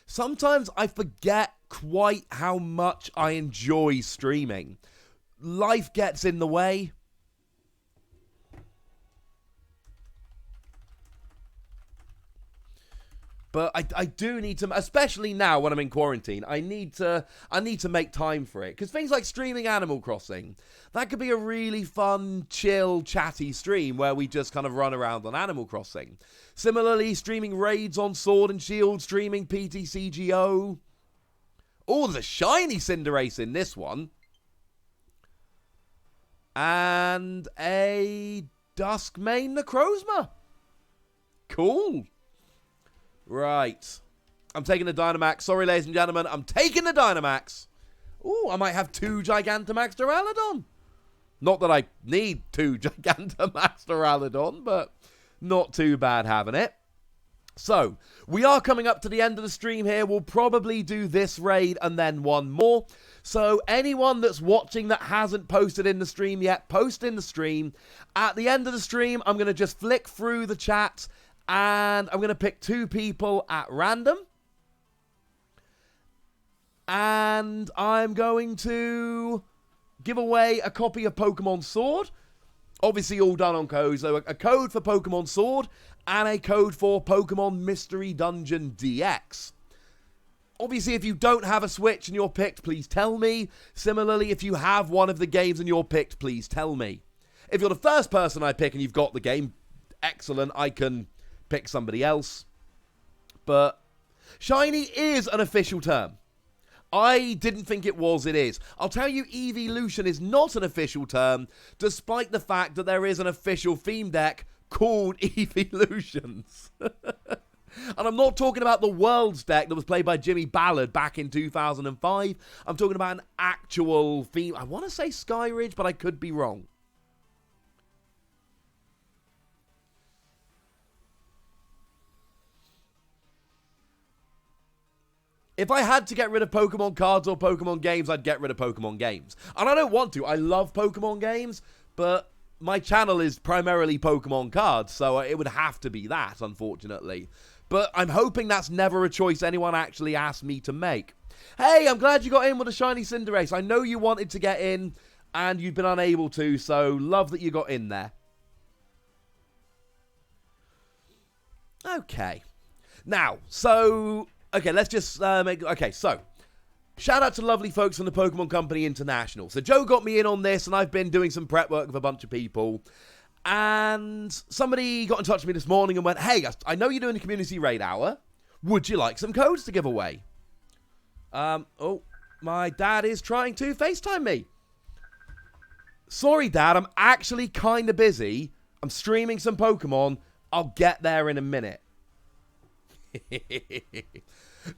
Sometimes I forget quite how much I enjoy streaming. Life gets in the way. But I do need to, especially now when I'm in quarantine, I need to make time for it. Because things like streaming Animal Crossing, that could be a really fun, chill, chatty stream where we just kind of run around on Animal Crossing. Similarly, streaming raids on Sword and Shield, streaming PTCGO. Oh, there's a shiny Cinderace in this one. And a Duskmane Necrozma. Cool. Right. I'm taking the Dynamax. Sorry, ladies and gentlemen. I'm taking the Dynamax. Ooh, I might have 2 Gigantamax Duraludon. Not that I need 2 Gigantamax Duraludon, but not too bad having it. So, we are coming up to the end of the stream here. We'll probably do this raid and then one more. So, anyone that's watching that hasn't posted in the stream yet, post in the stream. At the end of the stream, I'm going to just flick through the chat and I'm going to pick 2 people at random. And I'm going to give away a copy of Pokemon Sword. Obviously all done on codes. So a code for Pokemon Sword and a code for Pokemon Mystery Dungeon DX. Obviously, if you don't have a Switch and you're picked, please tell me. Similarly, if you have one of the games and you're picked, please tell me. If you're the first person I pick and you've got the game, excellent. I can pick somebody else. But shiny is an official term. I didn't think it was, it is. I'll tell you, Evolution is not an official term, despite the fact that there is an official theme deck called Evolutions. And I'm not talking about the Worlds deck that was played by Jimmy Ballard back in 2005. I'm talking about an actual theme. I want to say Skyridge, but I could be wrong. If I had to get rid of Pokemon cards or Pokemon games, I'd get rid of Pokemon games. And I don't want to. I love Pokemon games, but my channel is primarily Pokemon cards, so it would have to be that, unfortunately. But I'm hoping that's never a choice anyone actually asked me to make. Hey, I'm glad you got in with a shiny Cinderace. I know you wanted to get in, and you've been unable to, so love that you got in there. Okay. Now, so... Okay, let's just make... Okay, so, shout out to lovely folks from the Pokemon Company International. So Joe got me in on this, and I've been doing some prep work with a bunch of people. And somebody got in touch with me this morning and went, hey, I know you're doing a community raid hour. Would you like some codes to give away? Oh, my dad is trying to FaceTime me. Sorry, Dad, I'm actually kind of busy. I'm streaming some Pokemon. I'll get there in a minute.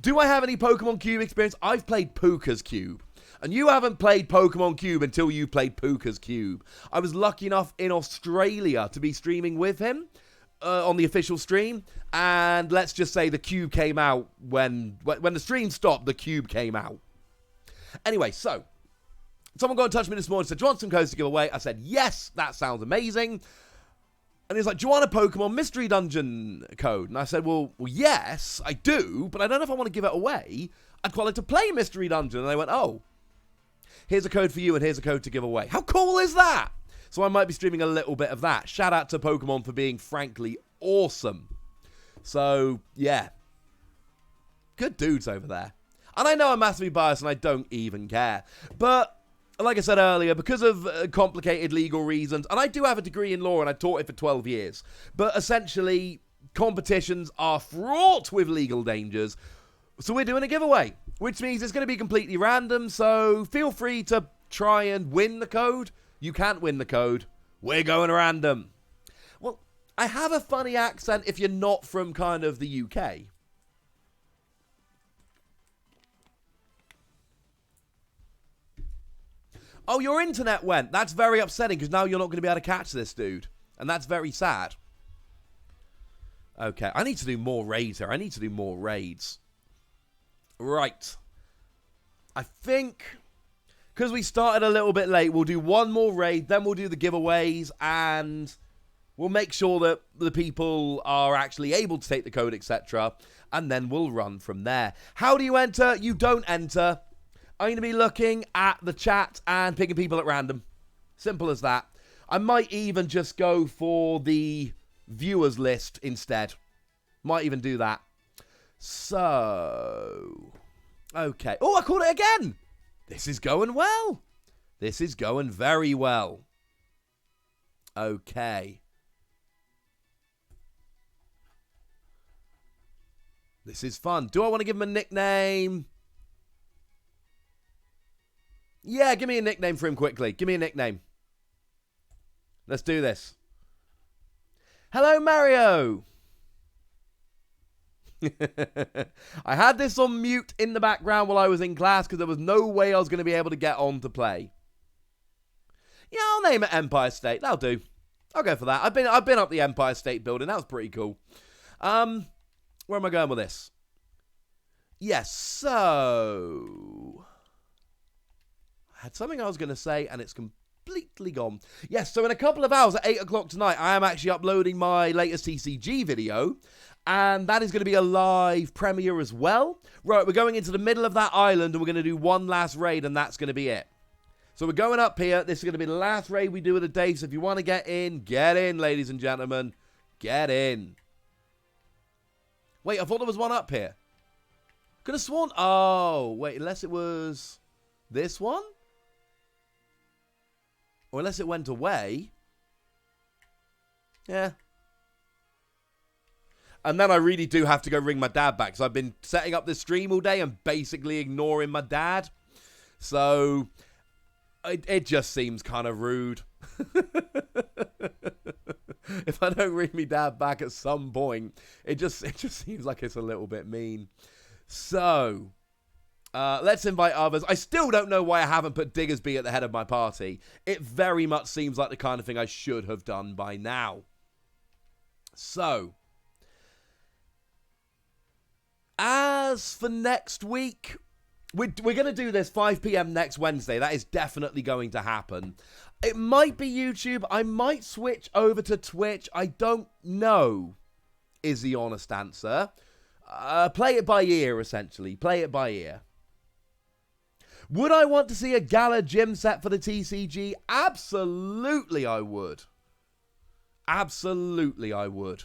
Do I have any Pokemon Cube experience? I've played Puka's Cube. And you haven't played Pokemon Cube until you played Puka's Cube. I was lucky enough in Australia to be streaming with him on the official stream. And let's just say the Cube came out when the stream stopped, the Cube came out. Anyway, so someone got in touch with me this morning and said, do you want some codes to give away? I said, yes, that sounds amazing. And he's like, do you want a Pokemon Mystery Dungeon code? And I said, well, yes, I do, but I don't know if I want to give it away. I'd quite like to play Mystery Dungeon. And they went, oh, here's a code for you and here's a code to give away. How cool is that? So I might be streaming a little bit of that. Shout out to Pokemon for being frankly awesome. So, yeah. Good dudes over there. And I know I'm massively biased and I don't even care. But... like I said earlier, because of complicated legal reasons, and I do have a degree in law and I taught it for 12 years, but essentially, competitions are fraught with legal dangers, so we're doing a giveaway, which means it's going to be completely random, so feel free to try and win the code. You can't win the code. We're going random. Well, I have a funny accent if you're not from kind of the UK. Oh, your internet went. That's very upsetting because now you're not going to be able to catch this dude. And that's very sad. Okay, I need to do more raids here. I need to do more raids. Right. I think, because we started a little bit late, we'll do one more raid, then we'll do the giveaways, and we'll make sure that the people are actually able to take the code, etc., and then we'll run from there. How do you enter? You don't enter. I'm going to be looking at the chat and picking people at random. Simple as that. I might even just go for the viewers list instead. Might even do that. So, okay. Oh, I caught it again. This is going well. This is going very well. Okay. This is fun. Do I want to give him a nickname? Yeah, give me a nickname for him quickly. Give me a nickname. Let's do this. Hello, Mario. I had this on mute in the background while I was in class because there was no way I was going to be able to get on to play. Yeah, I'll name it Empire State. That'll do. I'll go for that. I've been up the Empire State Building. That was pretty cool. Where am I going with this? Yes, so I had something I was going to say and it's completely gone. Yes, so in a couple of hours at 8 o'clock tonight, I am actually uploading my latest TCG video. And that is going to be a live premiere as well. Right, we're going into the middle of that island and we're going to do one last raid and that's going to be it. So we're going up here. This is going to be the last raid we do of the day. So if you want to get in, ladies and gentlemen. Get in. Wait, I thought there was one up here. Could have sworn. Oh, wait, unless it was this one? Or unless it went away. Yeah. And then I really do have to go ring my dad back. Because I've been setting up this stream all day and basically ignoring my dad. So it just seems kind of rude. If I don't ring my dad back at some point, it just seems like it's a little bit mean. So let's invite others. I still don't know why I haven't put Diggersby at the head of my party. It very much seems like the kind of thing I should have done by now. So, as for next week, we're going to do this 5 p.m. next Wednesday. That is definitely going to happen. It might be YouTube. I might switch over to Twitch. I don't know, is the honest answer. Play it by ear, essentially. Play it by ear. Would I want to see a gala gym set for the TCG? Absolutely, I would. Absolutely, I would.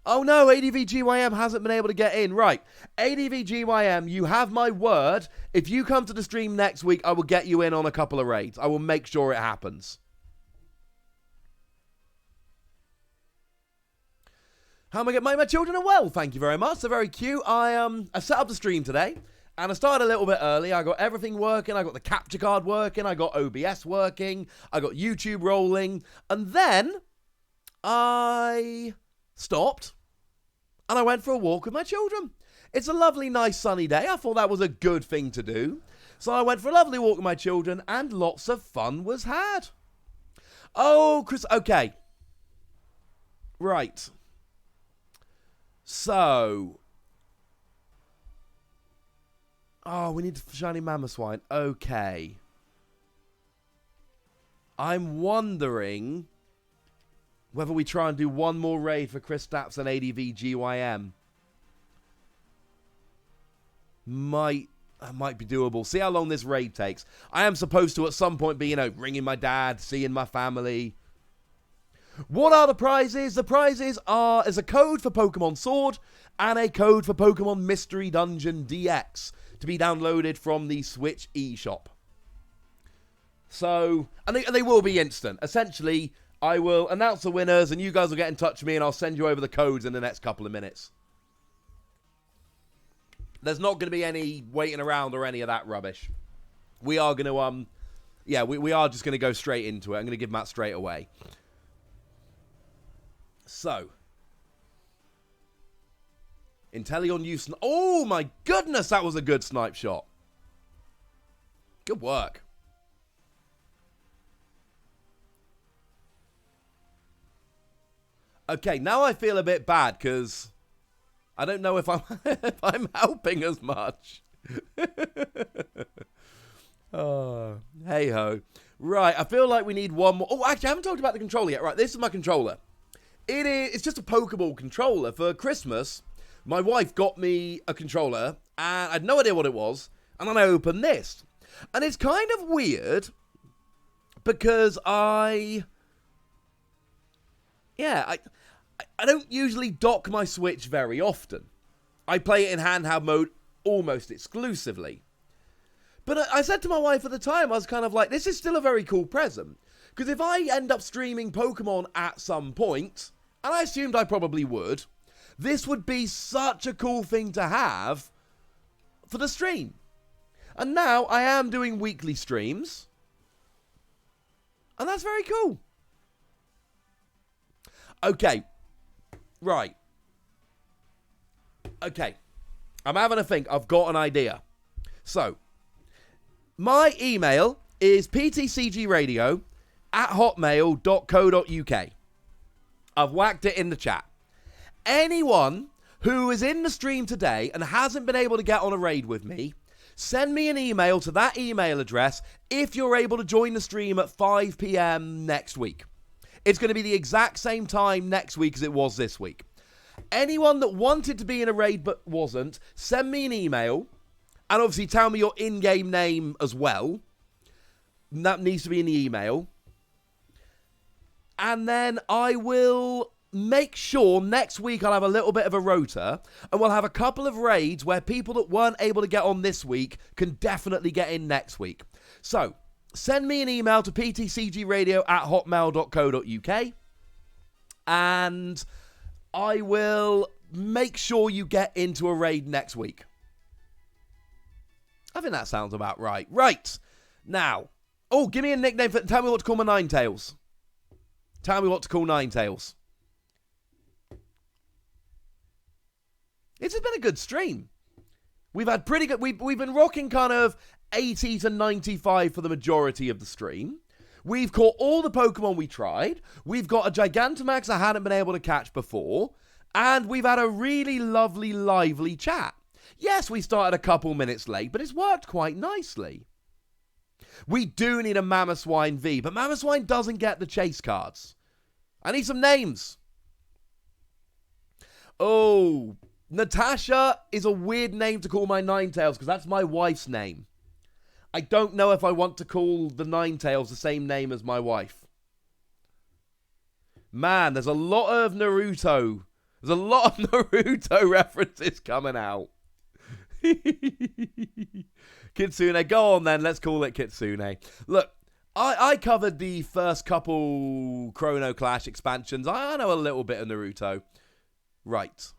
Oh no, ADVGYM hasn't been able to get in. Right, ADVGYM, you have my word. If you come to the stream next week, I will get you in on a couple of raids. I will make sure it happens. How am I getting? My children are well, thank you very much. They're very cute. I set up the stream today, and I started a little bit early. I got everything working. I got the capture card working. I got OBS working. I got YouTube rolling. And then I stopped, and I went for a walk with my children. It's a lovely, nice, sunny day. I thought that was a good thing to do. So I went for a lovely walk with my children, and lots of fun was had. Oh, Chris, okay. Right. So. Oh, we need shiny Mamoswine. Okay. I'm wondering whether we try and do one more raid for Chris Stapps and ADVGYM. Might be doable. See how long this raid takes. I am supposed to at some point be, ringing my dad, seeing my family. What are the prizes? The prizes is a code for Pokemon Sword and a code for Pokemon Mystery Dungeon DX to be downloaded from the Switch eShop. So, and they will be instant. Essentially, I will announce the winners and you guys will get in touch with me and I'll send you over the codes in the next couple of minutes. There's not going to be any waiting around or any of that rubbish. We are going to, we are just going to go straight into it. I'm going to give them out straight away. So, Inteleon use. Oh my goodness, that was a good snipe shot. Good work. Okay, now I feel a bit bad because I don't know if I'm if I'm helping as much. Oh, hey ho. Right, I feel like we need one more. Oh, actually, I haven't talked about the controller yet. Right, this is my controller. It's just a Pokeball controller. For Christmas, my wife got me a controller, and I had no idea what it was. And then I opened this, and it's kind of weird because I don't usually dock my Switch very often. I play it in handheld mode almost exclusively. But I said to my wife at the time, I was kind of like, this is still a very cool present. Because if I end up streaming Pokemon at some point, and I assumed I probably would, this would be such a cool thing to have for the stream. And now I am doing weekly streams. And that's very cool. Okay. Right. Okay. I'm having a think. I've got an idea. So, my email is ptcgradio@hotmail.co.uk. I've whacked it in the chat. Anyone who is in the stream today and hasn't been able to get on a raid with me, send me an email to that email address if you're able to join the stream at 5 p.m. next week. It's going to be the exact same time next week as it was this week. Anyone that wanted to be in a raid but wasn't, send me an email. And obviously tell me your in-game name as well. That needs to be in the email. And then I will make sure next week I'll have a little bit of a rota. And we'll have a couple of raids where people that weren't able to get on this week can definitely get in next week. So, send me an email to ptcgradio@hotmail.co.uk. And I will make sure you get into a raid next week. I think that sounds about right. Right. Now. Oh, give me a nickname for... Tell me what to call my Ninetales. Tell me what to call Ninetales. This has been a good stream. We've had pretty good... We've been rocking kind of 80 to 95 for the majority of the stream. We've caught all the Pokemon we tried. We've got a Gigantamax I hadn't been able to catch before. And we've had a really lovely, lively chat. Yes, we started a couple minutes late, but it's worked quite nicely. We do need a Mamoswine V, but Mamoswine doesn't get the chase cards. I need some names. Oh, Natasha is a weird name to call my Ninetales, because that's my wife's name. I don't know if I want to call the Ninetales the same name as my wife. Man, there's a lot of Naruto. There's a lot of Naruto references coming out. Kitsune, go on then, let's call it Kitsune. Look, I covered the first couple Chrono Clash expansions. I know a little bit of Naruto. Right.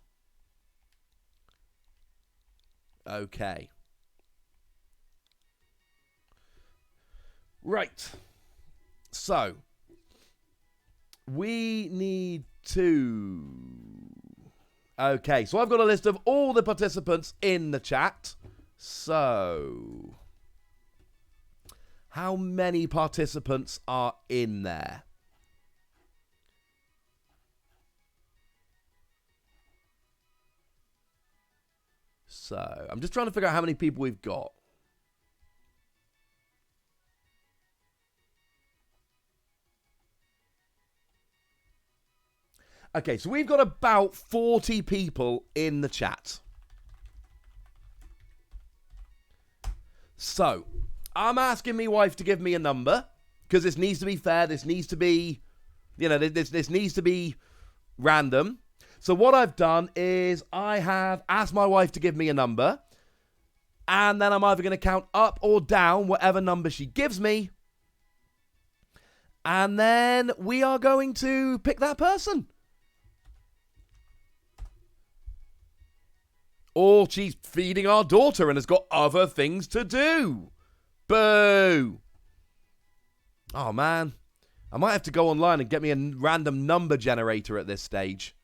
Okay. Right. So, we need to... Okay, so I've got a list of all the participants in the chat. So, how many participants are in there? So, I'm just trying to figure out how many people we've got. Okay, so we've got about 40 people in the chat. So, I'm asking my wife to give me a number, because this needs to be fair, this needs to be, you know, this needs to be random. So what I've done is I have asked my wife to give me a number, and then I'm either going to count up or down whatever number she gives me, and then we are going to pick that person. Or she's feeding our daughter and has got other things to do. Boo. Oh, man. I might have to go online and get me a random number generator at this stage.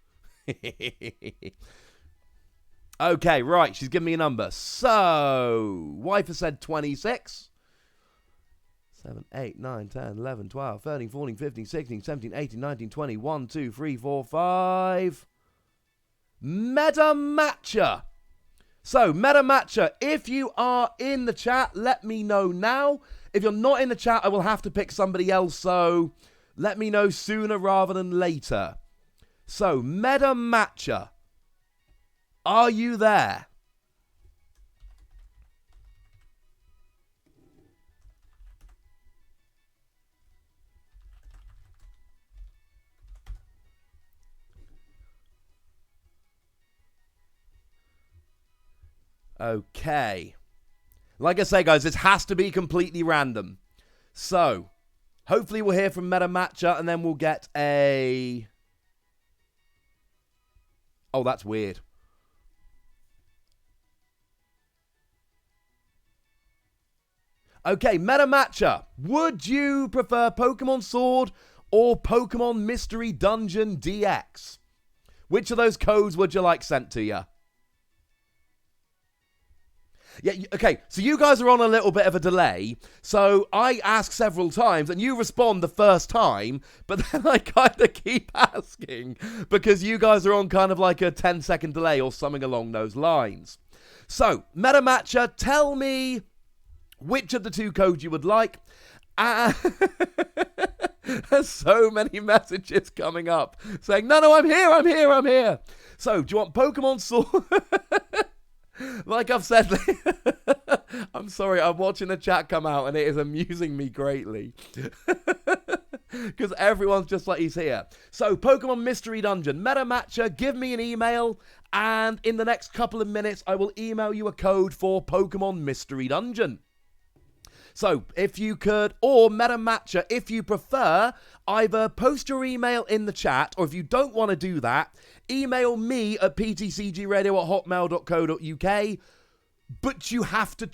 Okay, right. She's given me a number. So, wife has said 26. 7, 8, 9, 10, 11, 12, 13, 14, 15, 16, 17, 18, 19, 20, 1, 2, 3, 4, 5. Meta Matcher. So, Meta Matcher, if you are in the chat, let me know now. If you're not in the chat, I will have to pick somebody else, so let me know sooner rather than later. So, Meta Matcher, are you there? Okay. Like I say, guys, this has to be completely random. So, hopefully we'll hear from Meta Matcher, and then we'll get a... Oh, that's weird. Okay, Meta Matcher, would you prefer Pokemon Sword or Pokemon Mystery Dungeon DX? Which of those codes would you like sent to you? Yeah, okay, so you guys are on a little bit of a delay, so I ask several times, and you respond the first time, but then I kind of keep asking, because you guys are on kind of like a 10-second delay or something along those lines. So, Meta Matcher, tell me which of the two codes you would like. There's so many messages coming up saying, no, I'm here. So, do you want Pokemon Sword? Like I've said, I'm sorry, I'm watching the chat come out and it is amusing me greatly. Because everyone's just like he's here. So, Pokemon Mystery Dungeon, Meta Matcher, give me an email, and in the next couple of minutes, I will email you a code for Pokemon Mystery Dungeon. So, if you could, or Meta Matcher, if you prefer, either post your email in the chat, or if you don't want to do that, email me at ptcgradio@hotmail.co.uk, but you have to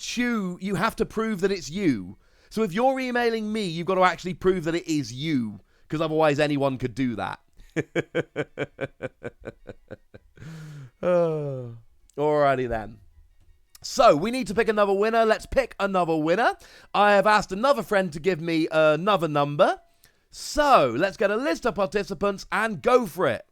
prove that it's you. So if you're emailing me, you've got to actually prove that it is you, because otherwise anyone could do that. Alrighty then. So, we need to pick another winner. Let's pick another winner. I have asked another friend to give me another number. So, let's get a list of participants and go for it.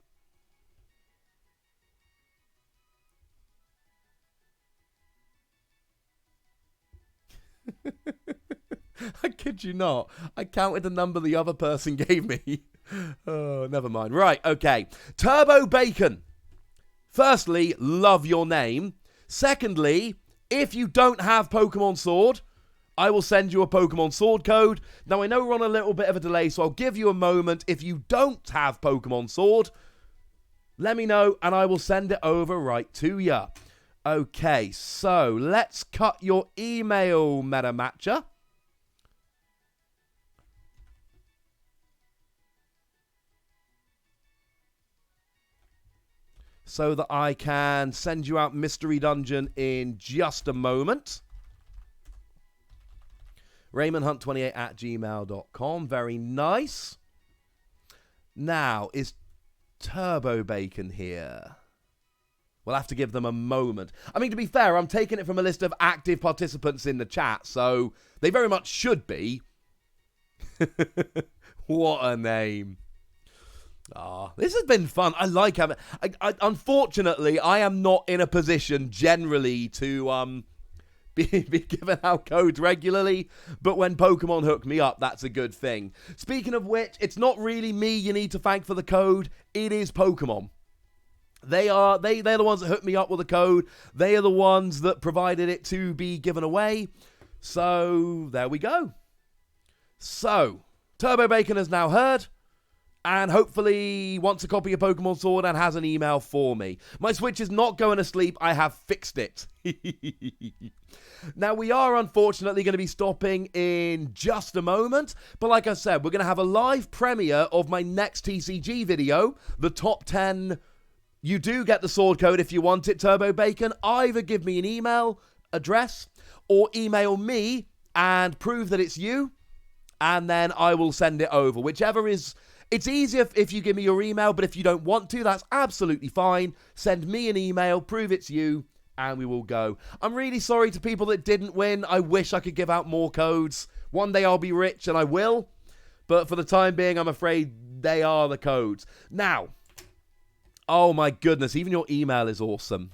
I kid you not. I counted the number the other person gave me. Oh, never mind. Right, okay. Turbo Bacon. Firstly, love your name. Secondly, if you don't have Pokemon Sword, I will send you a Pokemon Sword code. Now, I know we're on a little bit of a delay, so I'll give you a moment. If you don't have Pokemon Sword, let me know, and I will send it over right to you. Okay, so let's cut your email, Meta Matcher. So that I can send you out Mystery Dungeon in just a moment. RaymondHunt28@gmail.com. Very nice. Now, is Turbo Bacon here? We'll have to give them a moment. I mean, to be fair, I'm taking it from a list of active participants in the chat, so they very much should be. What a name. Ah, this has been fun. I like having... unfortunately, I am not in a position generally to be giving out codes regularly, but when Pokemon hook me up, that's a good thing. Speaking of which, it's not really me you need to thank for the code. It is Pokemon. They're the ones that hooked me up with the code. They are the ones that provided it to be given away. So, there we go. So, Turbo Bacon has now heard, and hopefully wants a copy of Pokemon Sword and has an email for me. My Switch is not going to sleep. I have fixed it. Now, we are unfortunately going to be stopping in just a moment. But like I said, we're going to have a live premiere of my next TCG video, the top 10. You do get the sword code if you want it, Turbo Bacon. Either give me an email address or email me and prove that it's you, and then I will send it over. Whichever is... It's easier if you give me your email, but if you don't want to, that's absolutely fine. Send me an email, prove it's you, and we will go. I'm really sorry to people that didn't win. I wish I could give out more codes. One day I'll be rich, and I will. But for the time being, I'm afraid they are the codes. Now, oh my goodness, even your email is awesome.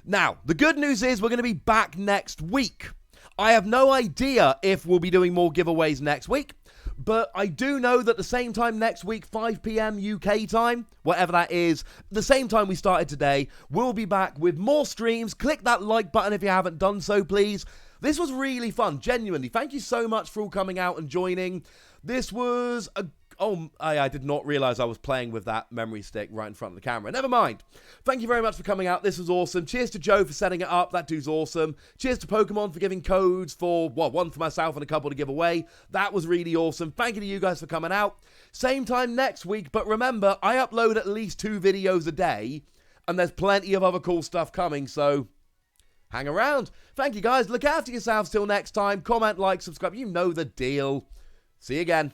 Now, the good news is we're going to be back next week. I have no idea if we'll be doing more giveaways next week, but I do know that the same time next week, 5 p.m. UK time, whatever that is, the same time we started today, we'll be back with more streams. Click that like button if you haven't done so, please. This was really fun, genuinely. Thank you so much for all coming out and joining. This was a... Oh, I did not realize I was playing with that memory stick right in front of the camera. Never mind. Thank you very much for coming out. This was awesome. Cheers to Joe for setting it up. That dude's awesome. Cheers to Pokémon for giving codes for, well, one for myself and a couple to give away. That was really awesome. Thank you to you guys for coming out. Same time next week, but remember, I upload at least 2 videos a day, and there's plenty of other cool stuff coming, so hang around. Thank you, guys. Look after yourselves till next time. Comment, like, subscribe. You know the deal. See you again.